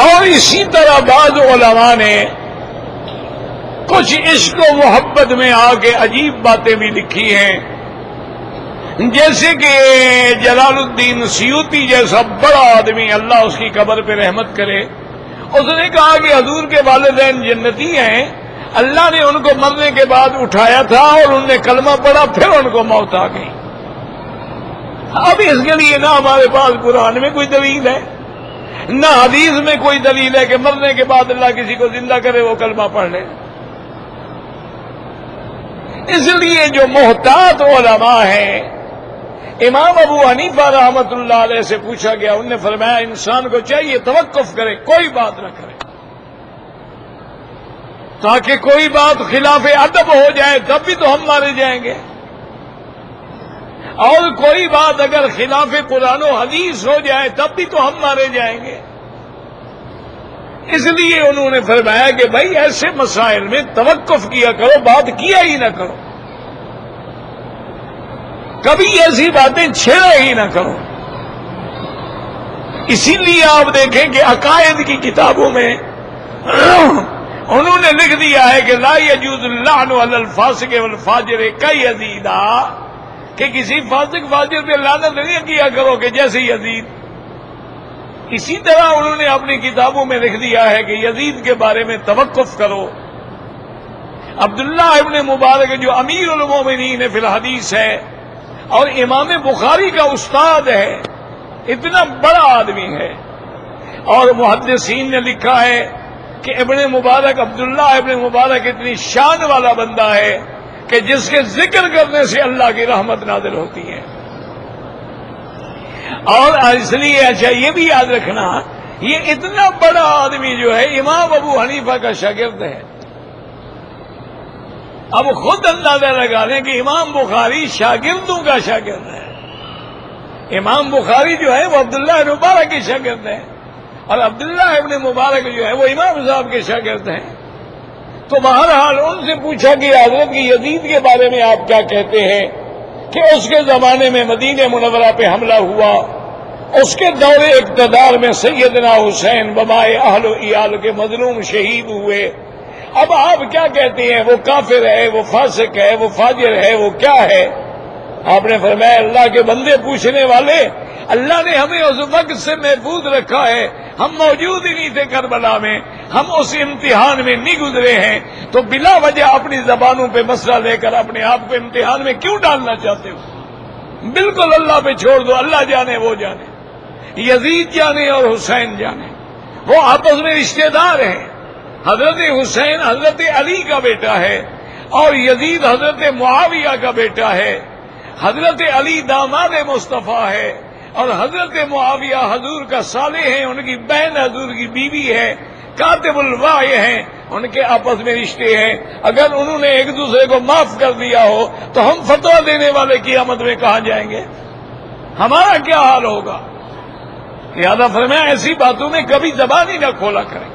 اور اسی طرح بعض علماء نے کچھ عشق و محبت میں آ کے عجیب باتیں بھی لکھی ہیں، جیسے کہ جلال الدین سیوطی جیسا بڑا آدمی، اللہ اس کی قبر پہ رحمت کرے، اس نے کہا کہ حضور کے والدین جنتی ہیں، اللہ نے ان کو مرنے کے بعد اٹھایا تھا اور انہوں نے کلمہ پڑھا، پھر ان کو موت آ گئی۔ اب اس کے لیے نہ ہمارے پاس قرآن میں کوئی دلیل ہے، نہ حدیث میں کوئی دلیل ہے کہ مرنے کے بعد اللہ کسی کو زندہ کرے وہ کلمہ پڑھ لے۔ اس لیے جو محتاط علماء ہیں، امام ابو حنیفہ رحمۃ اللہ علیہ سے پوچھا گیا، انہوں نے فرمایا انسان کو چاہیے توقف کرے، کوئی بات نہ کرے، تاکہ کوئی بات خلاف ادب ہو جائے تب بھی تو ہم مارے جائیں گے، اور کوئی بات اگر خلاف قرآن و حدیث ہو جائے تب بھی تو ہم مارے جائیں گے۔ اس لیے انہوں نے فرمایا کہ بھائی ایسے مسائل میں توقف کیا کرو، بات کیا ہی نہ کرو، کبھی ایسی باتیں چھیڑا ہی نہ کرو۔ اسی لیے آپ دیکھیں کہ عقائد کی کتابوں میں انہوں نے لکھ دیا ہے کہ لا یجوز اللعن علی الفاسق والفاجر کیزیدا، کہ کسی فاسق فاجر پہ لعنت نہیں کیا کرو کہ جیسے یزید۔ اسی طرح انہوں نے اپنی کتابوں میں لکھ دیا ہے کہ یزید کے بارے میں توقف کرو۔ عبداللہ ابن مبارک جو امیر المومنین فی الحدیث ہے، اور امام بخاری کا استاد ہے، اتنا بڑا آدمی ہے. اور محدثین نے لکھا ہے کہ ابن مبارک عبداللہ ابن مبارک اتنی شان والا بندہ ہے کہ جس کے ذکر کرنے سے اللہ کی رحمت نازل ہوتی ہے. اور اس لیے اچھا یہ بھی یاد رکھنا، یہ اتنا بڑا آدمی جو ہے امام ابو حنیفہ کا شاگرد ہے. اب خود اندازہ لگا لیں کہ امام بخاری شاگردوں کا شاگرد ہے. امام بخاری جو ہے وہ عبداللہ ابن مبارک کے شاگرد ہے، اور عبداللہ ابن مبارک جو ہے وہ امام صاحب کے شاگرد ہیں. تو بہرحال ان سے پوچھا کہ حضرت کی یزید کے بارے میں آپ کیا کہتے ہیں کہ اس کے زمانے میں مدینہ منورہ پہ حملہ ہوا، اس کے دور اقتدار میں سیدنا حسین بمائے اہل و عیال کے مظلوم شہید ہوئے. اب آپ کیا کہتے ہیں، وہ کافر ہے، وہ فاسق ہے، وہ فاجر ہے، وہ کیا ہے؟ آپ نے فرمایا اللہ کے بندے پوچھنے والے، اللہ نے ہمیں اس وقت سے محفوظ رکھا ہے، ہم موجود ہی نہیں تھے کربلا میں، ہم اس امتحان میں نہیں گزرے ہیں، تو بلا وجہ اپنی زبانوں پہ مسئلہ لے کر اپنے آپ کو امتحان میں کیوں ڈالنا چاہتے ہو؟ بالکل اللہ پہ چھوڑ دو، اللہ جانے وہ جانے، یزید جانے اور حسین جانے، وہ آپس میں رشتہ دار ہیں. حضرت حسین حضرت علی کا بیٹا ہے اور یزید حضرت معاویہ کا بیٹا ہے. حضرت علی داماد مصطفیٰ ہے اور حضرت معاویہ حضور کا صالح ہے، ان کی بہن حضور کی بیوی ہے، کاتب الوحی ہیں، ان کے آپس میں رشتے ہیں. اگر انہوں نے ایک دوسرے کو معاف کر دیا ہو تو ہم فتویٰ دینے والے قیامت میں کہاں جائیں گے؟ ہمارا کیا حال ہوگا؟ لہذا فرمایا ایسی باتوں میں کبھی زبان ہی نہ کھولا کریں،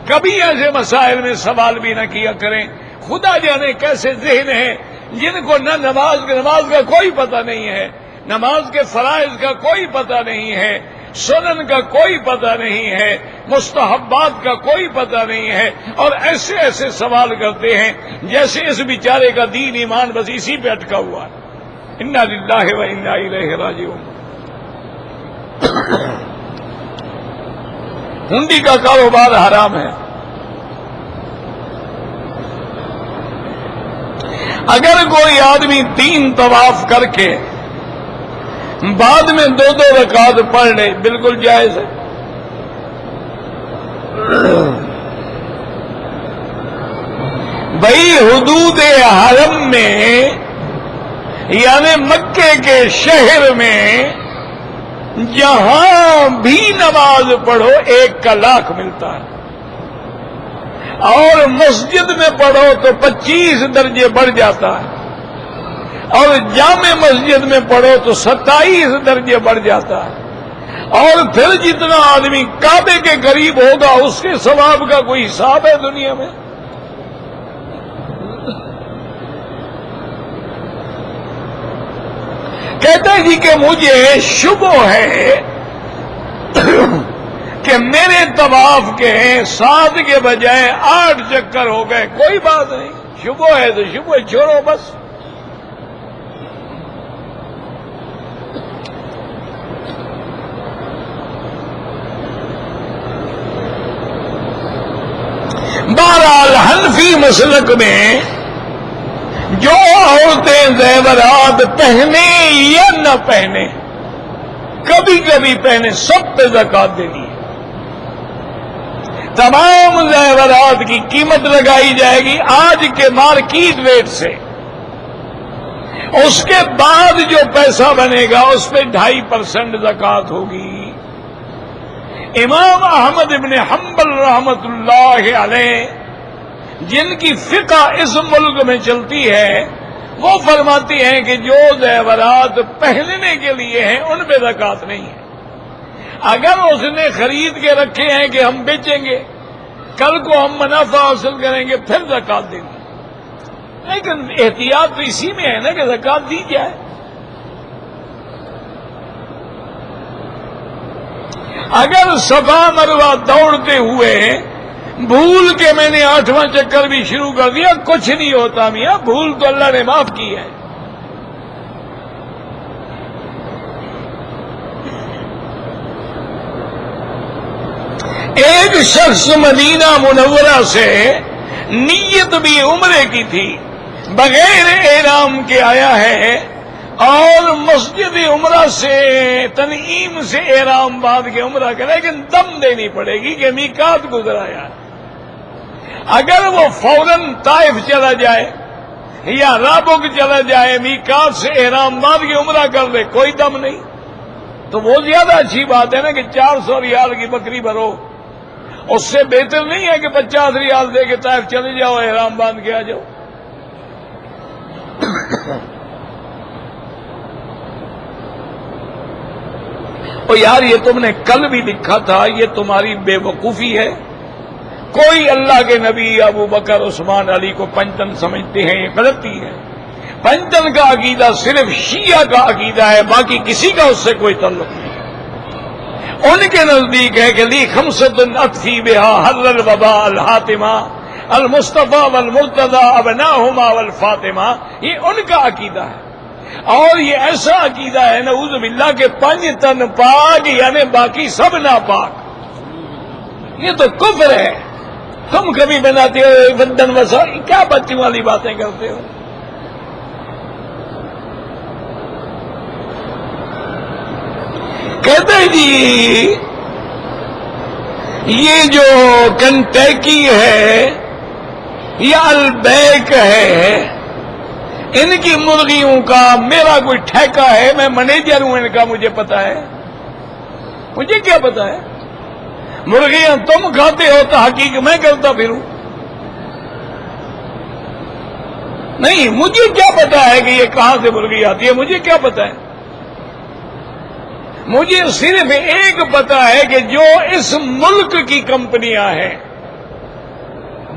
کبھی ایسے مسائل میں سوال بھی نہ کیا کریں. خدا جانے کیسے ذہن ہیں جن کو نہ نماز کا کوئی پتہ نہیں ہے، نماز کے فرائض کا کوئی پتہ نہیں ہے، سنن کا کوئی پتہ نہیں ہے، مستحبات کا کوئی پتہ نہیں ہے، اور ایسے ایسے سوال کرتے ہیں جیسے اس بیچارے کا دین ایمان بس اسی پہ اٹکا ہوا ہے. انا للہ و انا الیہ راجعون. ہنڈی کا کاروبار حرام ہے. اگر کوئی آدمی 3 طواف کر کے بعد میں 2 رکعت پڑھ لے بالکل جائز ہے. بھائی حدود حرم میں یعنی مکے کے شہر میں جہاں بھی نماز پڑھو 1 کا لاکھ ملتا ہے، اور مسجد میں پڑھو تو 25 درجے بڑھ جاتا ہے، اور جامع مسجد میں پڑھو تو 27 درجے بڑھ جاتا ہے. اور پھر جتنا آدمی کعبے کے قریب ہوگا اس کے ثواب کا کوئی حساب ہے دنیا میں؟ کہتا ہے جی کہ مجھے شبہ ہے کہ میرے طواف کے 7 کے بجائے 8 چکر ہو گئے. کوئی بات نہیں، شبہ ہے تو شبہ چھوڑو بس. بہرحال حنفی مسلک میں جو عورتیں زیورات پہنے یا نہ پہنے، کبھی کبھی پہنے، سب پہ زکوٰۃ دینی ہے. تمام زیورات کی قیمت لگائی جائے گی آج کے مارکیٹ ریٹ سے. اس کے بعد جو پیسہ بنے گا اس پہ 2.5% زکوٰۃ ہوگی. امام احمد ابن حنبل رحمت اللہ علیہ جن کی فقہ اس ملک میں چلتی ہے وہ فرماتی ہیں کہ جو زیورات پہننے کے لیے ہیں ان پہ زکوٰۃ نہیں ہے. اگر اس نے خرید کے رکھے ہیں کہ ہم بیچیں گے، کل کو ہم منافع حاصل کریں گے، پھر زکوٰۃ دیں گے. لیکن احتیاط تو اسی میں ہے نا کہ زکوٰۃ دی جائے. اگر صفا مروہ دوڑتے ہوئے بھول کے میں نے 8واں چکر بھی شروع کر دیا، کچھ نہیں ہوتا میاں، بھول تو اللہ نے معاف کی ہے. ایک شخص مدینہ منورہ سے نیت بھی عمرے کی تھی، بغیر احرام کے آیا ہے، اور مسجد عمرہ سے تنعیم سے احرام باندھ کے عمرہ کرے، لیکن دم دینی پڑے گی کہ میقات گزرایا۔ اگر وہ فوراً طائف چلا جائے یا رابغ چلا جائے، میقات سے احرام باندھ کے عمرہ کر لے، کوئی دم نہیں، تو وہ زیادہ اچھی بات ہے نا کہ 400 ریال کی بکری بھرو، اس سے بہتر نہیں ہے کہ 50 ریال دے کے طائف چلے جاؤ، احرام باندھ کے آ جاؤ۔ اور یار یہ تم نے کل بھی لکھا تھا، یہ تمہاری بے وقوفی ہے۔ کوئی اللہ کے نبی ابو بکر عثمان علی کو پنجتن سمجھتے ہیں، یہ غلطی ہے۔ پنجتن کا عقیدہ صرف شیعہ کا عقیدہ ہے، باقی کسی کا اس سے کوئی تعلق نہیں۔ ان کے نزدیک ہے کہ لی خمسۃ اطفی بہا حر الوباء الحاتمہ المصطفیٰ والمرتضیٰ ابناہما والفاطمہ، یہ ان کا عقیدہ ہے۔ اور یہ ایسا عقیدہ ہے نعوذ باللہ کہ پنجتن پاک یعنی باقی سب ناپاک، یہ تو کفر ہے۔ تم کبھی بناتے ہو ودن وسا، کیا بچوں والی باتیں کرتے ہو؟ کہتے ہیں جی یہ جو کنٹیکی ہے یا البیک ہے، ان کی مرغیوں کا میرا کوئی ٹھیکہ ہے، میں مینیجر ہوں ان کا، مجھے پتا ہے۔ مجھے کیا پتا ہے؟ مرغیاں تم کھاتے ہو تو حقیقت میں کرتا پھروں؟ نہیں، مجھے کیا پتا ہے کہ یہ کہاں سے مرغی آتی ہے؟ مجھے کیا پتا ہے؟ مجھے صرف ایک پتا ہے کہ جو اس ملک کی کمپنیاں ہیں،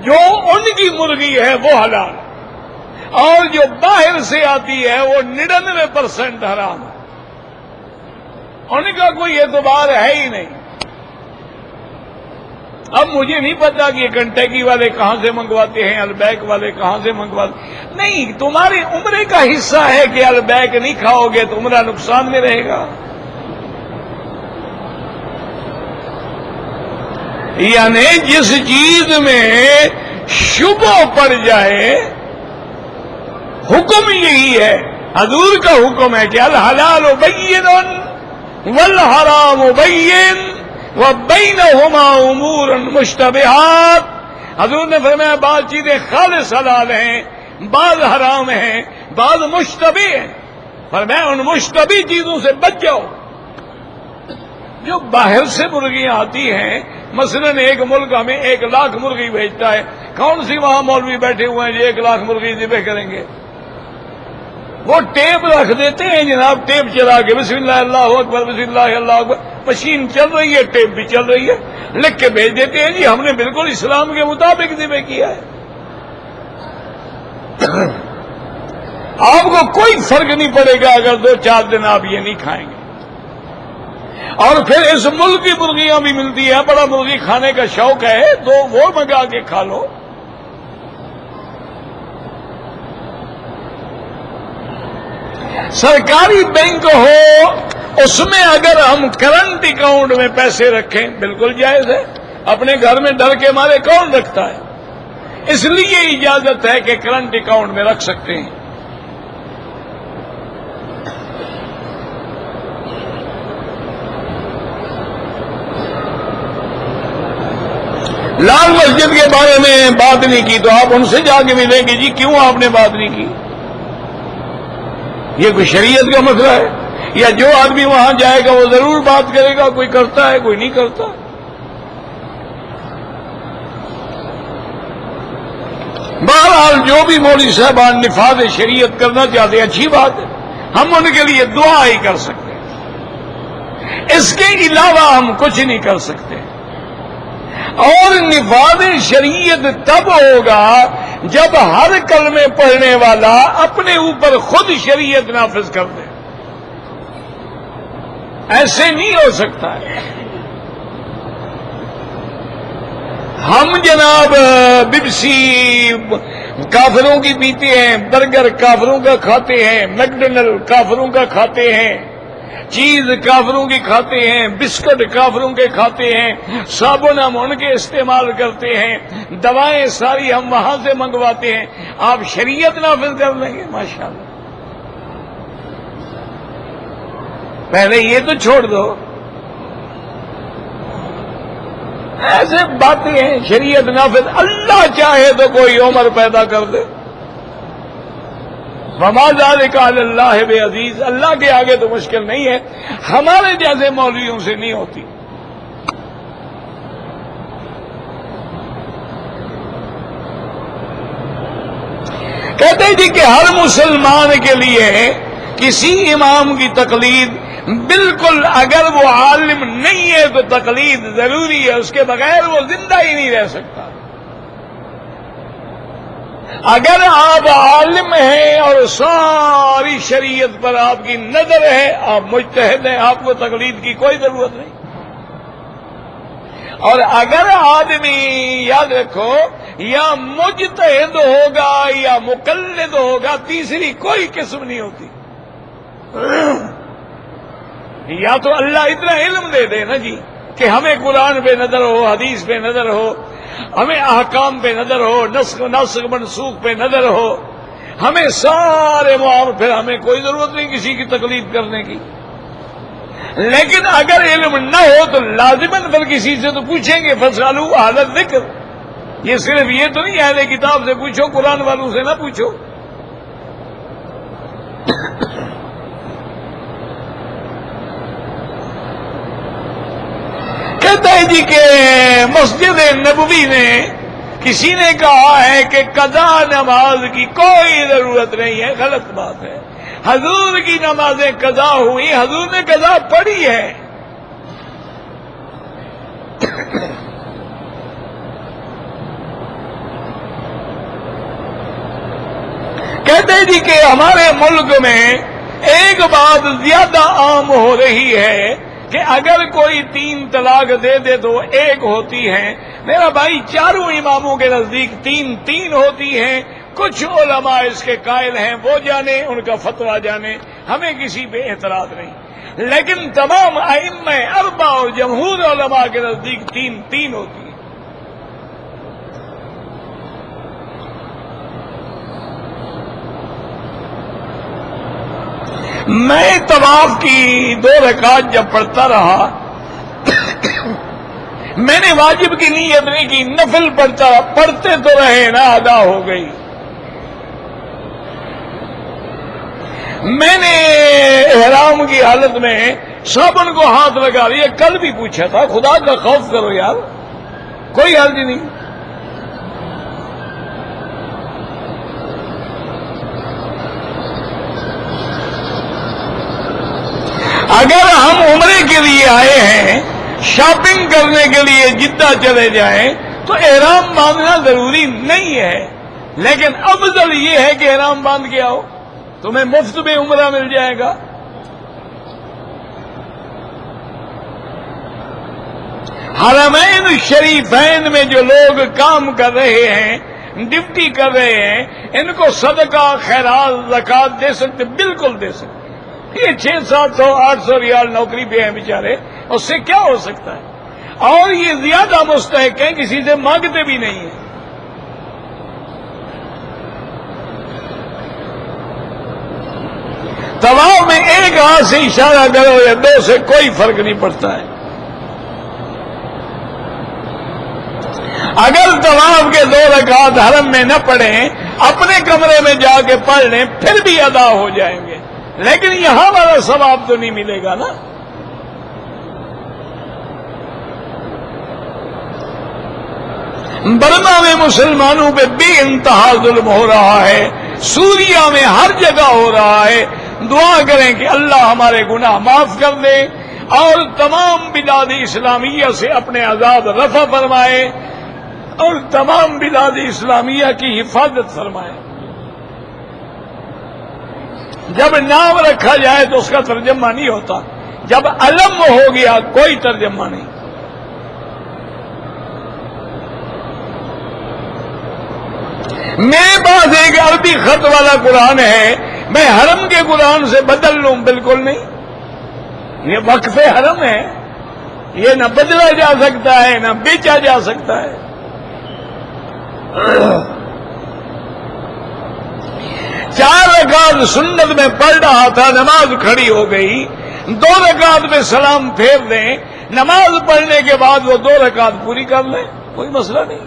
جو ان کی مرغی ہے وہ حلال، اور جو باہر سے آتی ہے وہ 99% حرام ہے۔ ان کا کوئی اعتبار ہے ہی نہیں۔ اب مجھے نہیں پتا کہ یہ کنٹیکی والے کہاں سے منگواتے ہیں، البیک والے کہاں سے منگواتے ہیں۔ نہیں، تمہارے عمرے کا حصہ ہے کہ البیک نہیں کھاؤ گے تو عمرہ نقصان میں رہے گا۔ یعنی جس چیز میں شبہ پڑ جائے، حکم یہی ہے، حضور کا حکم ہے کہ الحلال بین والحرام بین وبینہما امور مشتبہات۔ حضور نے فرمایا بعض چیزیں خالص حلال ہیں، بعض حرام ہیں، بعض مشتبہ ہیں۔ فرمایا ان مشتبہ چیزوں سے بچ جاؤ۔ جو باہر سے مرغیاں آتی ہیں، مثلا ایک ملک ہمیں 1 لاکھ مرغی بھیجتا ہے، کون سی وہاں مولوی بیٹھے ہوئے ہیں جو 1 لاکھ مرغی ذبح کریں گے؟ وہ ٹیپ رکھ دیتے ہیں جناب، ٹیپ چلا کے بسم اللہ اللہ اکبر بسم اللہ اللہ اکبر، مشین چل رہی ہے، ٹیپ بھی چل رہی ہے، لکھ کے بھیج دیتے ہیں جی ہم نے بالکل اسلام کے مطابق ذبح کیا ہے۔ آپ کو کوئی فرق نہیں پڑے گا اگر 2-4 دن آپ یہ نہیں کھائیں گے۔ اور پھر اس ملک کی مرغیاں بھی ملتی ہیں، بڑا مرغی کھانے کا شوق ہے تو وہ منگا کے کھا لو۔ سرکاری بینک ہو، اس میں اگر ہم کرنٹ اکاؤنٹ میں پیسے رکھیں بالکل جائز ہے۔ اپنے گھر میں ڈر کے مارے کون رکھتا ہے؟ اس لیے اجازت ہے کہ کرنٹ اکاؤنٹ میں رکھ سکتے ہیں۔ لال مسجد کے بارے میں بات نہیں کی تو آپ ان سے جا کے ملیں گے جی کیوں آپ نے بات نہیں کی؟ یہ کوئی شریعت کا مسئلہ ہے؟ یا جو آدمی وہاں جائے گا وہ ضرور بات کرے گا، کوئی کرتا ہے کوئی نہیں کرتا۔ بہرحال جو بھی مولوی صاحبان نفاذ شریعت کرنا چاہتے ہیں اچھی بات ہے، ہم ان کے لیے دعا ہی کر سکتے ہیں، اس کے علاوہ ہم کچھ نہیں کر سکتے۔ اور نفاذ شریعت تب ہوگا جب ہر کلمے پڑھنے والا اپنے اوپر خود شریعت نافذ کر دے۔ ایسے نہیں ہو سکتا ہے۔ ہم جناب بپسی کافروں کی پیتے ہیں، برگر کافروں کا کھاتے ہیں، میکڈونلڈ کافروں کا کھاتے ہیں، چیز کافروں کی کھاتے ہیں، بسکٹ کافروں کے کھاتے ہیں، صابن ہم ان کے استعمال کرتے ہیں، دوائیں ساری ہم وہاں سے منگواتے ہیں، آپ شریعت نافذ کر لیں گے؟ ماشاءاللہ پہلے یہ تو چھوڑ دو. ایسے باتیں ہیں شریعت نافذ. اللہ چاہے تو کوئی عمر پیدا کر دے. وما ذالک علی اللہ بعزیز. اللہ کے آگے تو مشکل نہیں ہے، ہمارے جیسے مولویوں سے نہیں ہوتی. کہتے ہیں جی کہ ہر مسلمان کے لیے کسی امام کی تقلید بالکل، اگر وہ عالم نہیں ہے تو تقلید ضروری ہے، اس کے بغیر وہ زندہ ہی نہیں رہ سکتا. اگر آپ عالم ہیں اور ساری شریعت پر آپ کی نظر ہے، آپ مجتہد ہیں، آپ کو تقلید کی کوئی ضرورت نہیں. اور اگر آدمی، یاد رکھو، یا مجتہد ہوگا یا مقلد ہوگا، تیسری کوئی قسم نہیں ہوتی. یا تو اللہ اتنا علم دے دے نا جی کہ ہمیں قرآن پہ نظر ہو، حدیث پہ نظر ہو، ہمیں احکام پہ نظر ہو، ناسخ منسوخ پہ نظر ہو، ہمیں سارے معاملے، پھر ہمیں کوئی ضرورت نہیں کسی کی تقلید کرنے کی. لیکن اگر علم نہ ہو تو لازماً پھر کسی سے تو پوچھیں گے. فاسألوا اہل الذکر. یہ صرف یہ تو نہیں اہل کتاب سے پوچھو، قرآن والوں سے نہ پوچھو. کہتا ہے جی کہ مسجد نبوی نے کسی نے کہا ہے کہ قضا نماز کی کوئی ضرورت نہیں ہے. غلط بات ہے. حضور کی نمازیں قضا ہوئی، حضور نے قضا پڑھی ہے. کہتے ہیں جی کہ ہمارے ملک میں ایک بات زیادہ عام ہو رہی ہے کہ اگر کوئی 3 طلاق دے دے تو 1 ہوتی ہے. میرا بھائی، چاروں اماموں کے نزدیک 3 ہوتی ہیں. کچھ علماء اس کے قائل ہیں، وہ جانے، ان کا فتویٰ جانے، ہمیں کسی پہ اعتراض نہیں. لیکن تمام ائمہ 4 اور جمہور علماء کے نزدیک 3 ہوتی ہیں. میں طواف کی 2 رکعت جب پڑھتا رہا، میں نے واجب کی نیت نہیں کی، نفل پڑھتا رہا. پڑھتے تو رہے نا، ادا ہو گئی. میں نے احرام کی حالت میں صابن کو ہاتھ لگا لیا. کل بھی پوچھا تھا، خدا کا خوف کرو یار، کوئی حرج نہیں. اگر ہم عمرے کے لیے آئے ہیں، شاپنگ کرنے کے لیے جدہ چلے جائیں تو احرام باندھنا ضروری نہیں ہے. لیکن افضل یہ ہے کہ احرام باندھ کے آؤ، تمہیں مفت میں عمرہ مل جائے گا. حرمین شریفین میں جو لوگ کام کر رہے ہیں، ڈیوٹی کر رہے ہیں، ان کو صدقہ، خیرات، زکوٰۃ دے سکتے، بالکل دے سکتے. یہ 600-700 800 ریال نوکری پہ ہیں بیچارے، اس سے کیا ہو سکتا ہے؟ اور یہ زیادہ مستحق ہیں، کسی سے مانگتے بھی نہیں ہیں. طواف میں 1 ہاتھ سے اشارہ کرو یا 2 سے کوئی فرق نہیں پڑتا ہے. اگر طواف کے 2 رکعت حرم میں نہ پڑھیں، اپنے کمرے میں جا کے پڑھ لیں، پھر بھی ادا ہو جائیں گے. لیکن یہاں والا ثواب تو نہیں ملے گا نا. برما میں مسلمانوں پہ بے انتہا ظلم ہو رہا ہے، سوریا میں ہر جگہ ہو رہا ہے. دعا کریں کہ اللہ ہمارے گناہ معاف کر دے اور تمام بلاد اسلامیہ سے اپنے عذاب رفع فرمائے اور تمام بلاد اسلامیہ کی حفاظت فرمائے. جب نام رکھا جائے تو اس کا ترجمہ نہیں ہوتا، جب علم ہو گیا کوئی ترجمہ نہیں. میرے پاس ایک عربی خط والا قرآن ہے، میں حرم کے قرآن سے بدل لوں؟ بالکل نہیں. یہ وقف حرم ہے، یہ نہ بدلا جا سکتا ہے نہ بیچا جا سکتا ہے. 4 رکعت سنت میں پڑھ رہا تھا، نماز کھڑی ہو گئی. 2 رکعت میں سلام پھیر دیں، نماز پڑھنے کے بعد وہ 2 رکعت پوری کر لیں، کوئی مسئلہ نہیں۔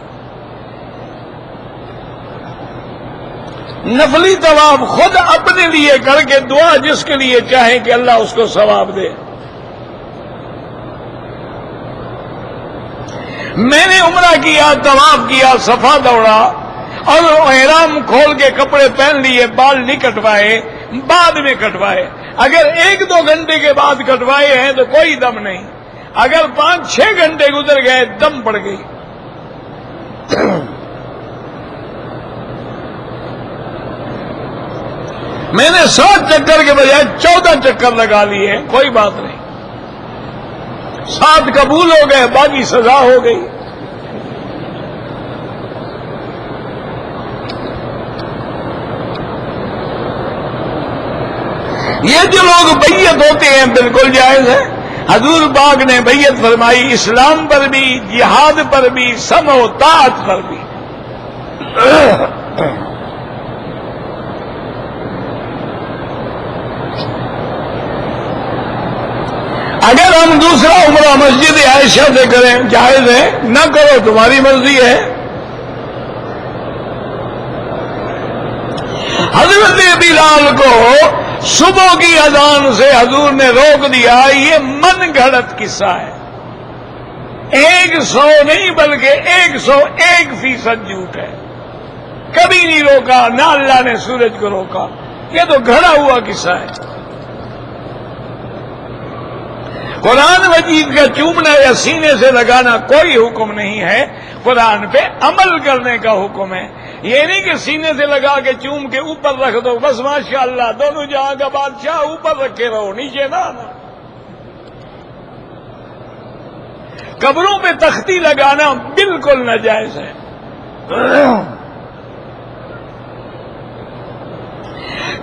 نفلی طواف خود اپنے لیے کر کے دعا جس کے لیے چاہیں کہ اللہ اس کو ثواب دے۔ میں نے عمرہ کیا، طواف کیا، صفا دوڑا اور احرام کھول کے کپڑے پہن لیے، بال نہیں کٹوائے، بعد میں کٹوائے۔ اگر 1-2 گھنٹے کے بعد کٹوائے ہیں تو کوئی دم نہیں، اگر 5-6 گھنٹے گزر گئے دم پڑ گئی۔ میں نے 7 چکر کے بجائے 14 چکر لگا لیے، کوئی بات نہیں، 7 قبول ہو گئے، باقی سزا ہو گئی۔ یہ جو لوگ بیعت ہوتے ہیں بالکل جائز ہے۔ حضور پاک نے بیعت فرمائی اسلام پر بھی، جہاد پر بھی، سمع و طاعت پر بھی۔ اگر ہم دوسرا عمرہ مسجد عائشہ سے کریں جائز ہے، نہ کرو تمہاری مرضی ہے۔ حضرت بلال کو صبح کی اذان سے حضور نے روک دیا، یہ من گھڑت قصہ ہے، 100 نہیں بلکہ 101% جھوٹ ہے۔ کبھی نہیں روکا، نہ اللہ نے سورج کو روکا، یہ تو گھڑا ہوا قصہ ہے۔ قرآن مجید کا چومنا یا سینے سے لگانا کوئی حکم نہیں ہے، قرآن پہ عمل کرنے کا حکم ہے۔ یہ نہیں کہ سینے سے لگا کے چوم کے اوپر رکھ دو بس ماشاءاللہ دونوں جہاں کا بادشاہ، اوپر رکھے رہو، نیچے نہ آنا۔ قبروں پہ تختی لگانا بالکل ناجائز ہے۔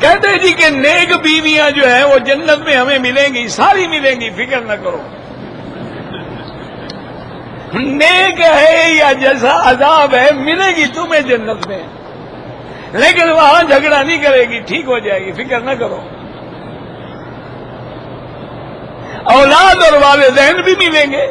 کہتے ہیں جی کہ نیک بیویاں جو ہیں وہ جنت میں ہمیں ملیں گی، ساری ملیں گی، فکر نہ کرو۔ نیک ہے یا جیسا عذاب ہے ملے گی تمہیں جنت میں، لیکن وہاں جھگڑا نہیں کرے گی، ٹھیک ہو جائے گی، فکر نہ کرو۔ اولاد اور والدین بھی ملیں گے،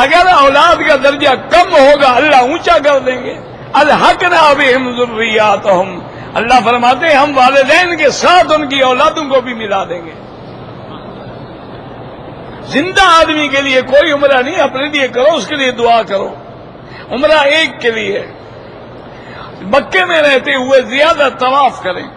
اگر اولاد کا درجہ کم ہوگا اللہ اونچا کر دیں گے۔ الحقنا بہم ذریاتہم، اللہ فرماتے ہیں ہم والدین کے ساتھ ان کی اولادوں کو بھی ملا دیں گے۔ زندہ آدمی کے لیے کوئی عمرہ نہیں، اپنے لیے کرو، اس کے لیے دعا کرو۔ عمرہ ایک کے لیے، مکے میں رہتے ہوئے زیادہ طواف کریں۔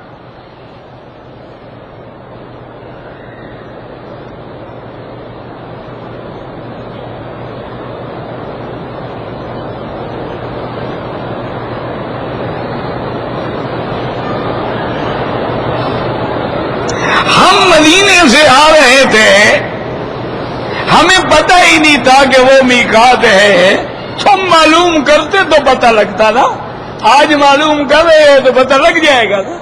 ہم مدینے سے آ رہے تھے، ہمیں پتہ ہی نہیں تھا کہ وہ میقات ہے، تم معلوم کرتے تو پتہ لگتا نا، آج معلوم کر رہے ہو تو پتہ لگ جائے گا نا۔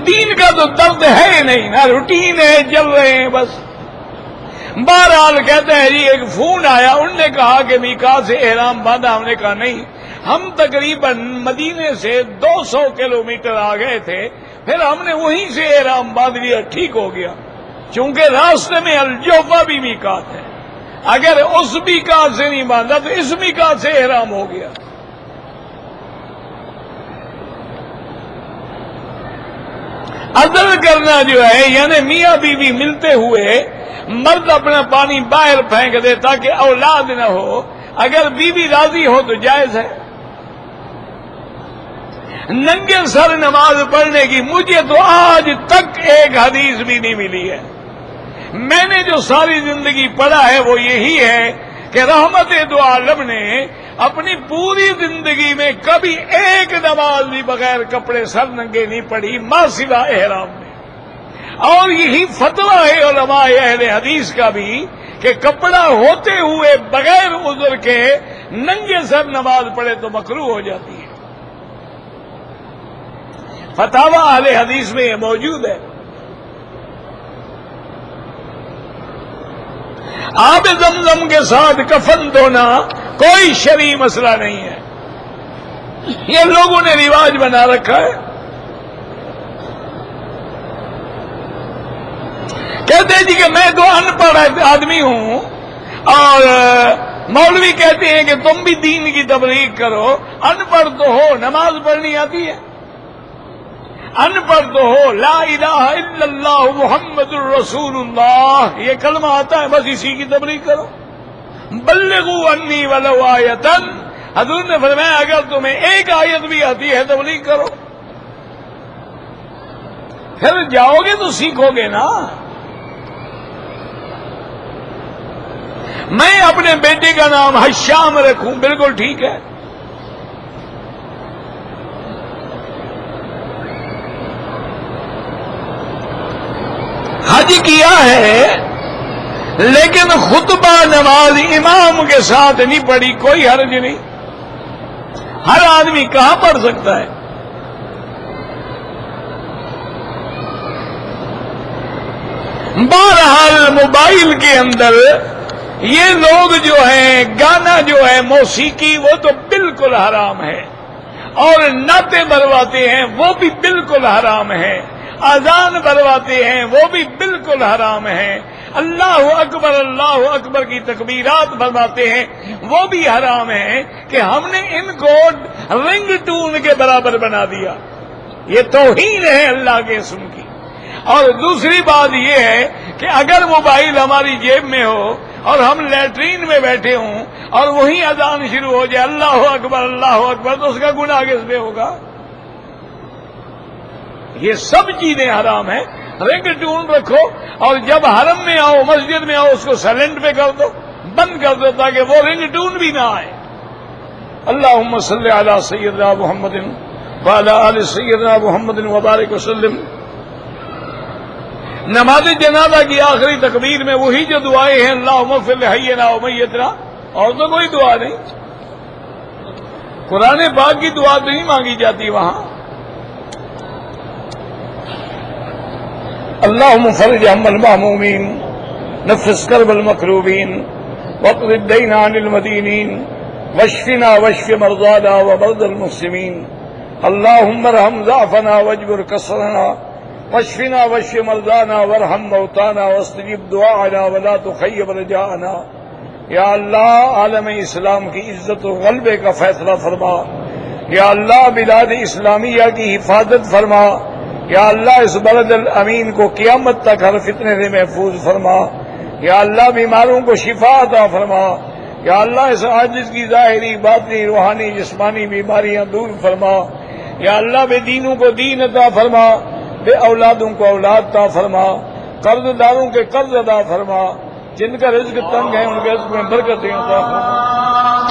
دین کا تو درد ہے ہی نہیں نا، روٹین ہے، چل رہے ہیں بس۔ بہرحال کہتے ہیں جی ایک فون آیا، انہوں نے کہا کہ میقات سے احرام باندھا، ہم نے کہا نہیں، ہم تقریباً مدینے سے 200 کلومیٹر آ گئے تھے، پھر ہم نے وہیں سے احرام باندھ لیا، ٹھیک ہو گیا، چونکہ راستے میں الجوفہ بھی میقات ہے، اگر اس میقات سے نہیں باندھا تو اس میقات سے احرام ہو گیا۔ عدل کرنا جو ہے یعنی میاں بیوی ملتے ہوئے مرد اپنا پانی باہر پھینک دے تاکہ اولاد نہ ہو، اگر بیوی راضی ہو تو جائز ہے۔ ننگے سر نماز پڑھنے کی مجھے تو آج تک ایک حدیث بھی نہیں ملی ہے۔ میں نے جو ساری زندگی پڑھا ہے وہ یہی ہے کہ رحمت دو عالم نے اپنی پوری زندگی میں کبھی ایک نماز بھی بغیر کپڑے سر ننگے نہیں پڑھی، ما سوا احرام میں۔ اور یہی فتویٰ ہے علماء اہل حدیث کا بھی کہ کپڑا ہوتے ہوئے بغیر عذر کے ننگے سر نماز پڑھے تو مکروہ ہو جاتی ہے۔ فتاوی اہل حدیث میں یہ موجود ہے۔ آب زمزم کے ساتھ کفن دھونا کوئی شرعی مسئلہ نہیں ہے، یہ لوگوں نے رواج بنا رکھا ہے۔ کہتے ہیں جی کہ میں تو ان پڑھ آدمی ہوں، اور مولوی کہتے ہیں کہ تم بھی دین کی تبلیغ کرو، ان پڑھ تو ہو، نماز پڑھنی آتی ہے؟ ان پڑھ تو ہو، لا الہ الا اللہ محمد الرسول اللہ یہ کلمہ آتا ہے، بس اسی کی تبلیغ کرو۔ بلغوا انی ولو آیۃ، حضور نے فرمایا اگر تمہیں ایک آیت بھی آتی ہے تبلیغ کرو، پھر جاؤ گے تو سیکھو گے نا۔ میں اپنے بیٹے کا نام حشام رکھوں، بالکل ٹھیک ہے، حج کیا ہے لیکن خطبہ نماز امام کے ساتھ نہیں پڑھی، کوئی حرج نہیں، ہر آدمی کہاں پڑھ سکتا ہے۔ بہرحال موبائل کے اندر یہ لوگ جو ہیں گانا جو ہے موسیقی وہ تو بالکل حرام ہے، اور نعتیں برواتے ہیں وہ بھی بالکل حرام ہے، اذان برواتے ہیں وہ بھی بالکل حرام ہے، اللہ اکبر کی تکبیرات برواتے ہیں وہ بھی حرام ہے، کہ ہم نے ان کو رنگ ٹون کے برابر بنا دیا۔ یہ توہین ہے اللہ کے اسم کی۔ اور دوسری بات یہ ہے کہ اگر موبائل ہماری جیب میں ہو اور ہم لیٹرین میں بیٹھے ہوں اور وہیں اذان شروع ہو جائے اللہ اکبر، تو اس کا گناہ کس پہ ہوگا؟ یہ سب چیزیں حرام ہیں۔ رنگ ٹون رکھو، اور جب حرم میں آؤ مسجد میں آؤ اس کو سائلنٹ پہ کر دو، بند کر دو، تاکہ وہ رنگ ٹون بھی نہ آئے۔ اللہم صلی علی سیدنا محمد وعلی آل سیدنا محمد وبارک وسلم۔ نماز جنازہ کی آخری تکبیر میں وہی جو دعائیں ہیں اللہم اغفر لحینا و میتنا، اور تو کوئی دعا نہیں۔ قرآن پاک کی دعا تو نہیں مانگی جاتی وہاں۔ اللہم فرج ہم المہمومین، نفس کرب المکروبین، واقض الدین عن المدینین، واشفنا واشف مرضانا ومرضى المسلمین، اللہم ارحم ضعفنا واجبر کسرنا، واشفنا واشف مرضانا وارحم موتانا واستجب دعاءنا ولا تخيب رجاءنا۔ یا اللہ عالم اسلام کی عزت و غلبے کا فیصلہ فرما، یا اللہ بلاد اسلامیہ کی حفاظت فرما، یا اللہ اس بلد الامین کو قیامت تک ہر فتنے سے محفوظ فرما، یا اللہ بیماروں کو شفا عطا فرما، یا اللہ اس عاجز کی ظاہری باطنی روحانی جسمانی بیماریاں دور فرما، یا اللہ بے دینوں کو دین عطا فرما، بے اولادوں کو اولاد عطا فرما، قرض داروں کے قرض ادا فرما، جن کا رزق تنگ ہے ان کے رزق میں برکتیں عطا فرما۔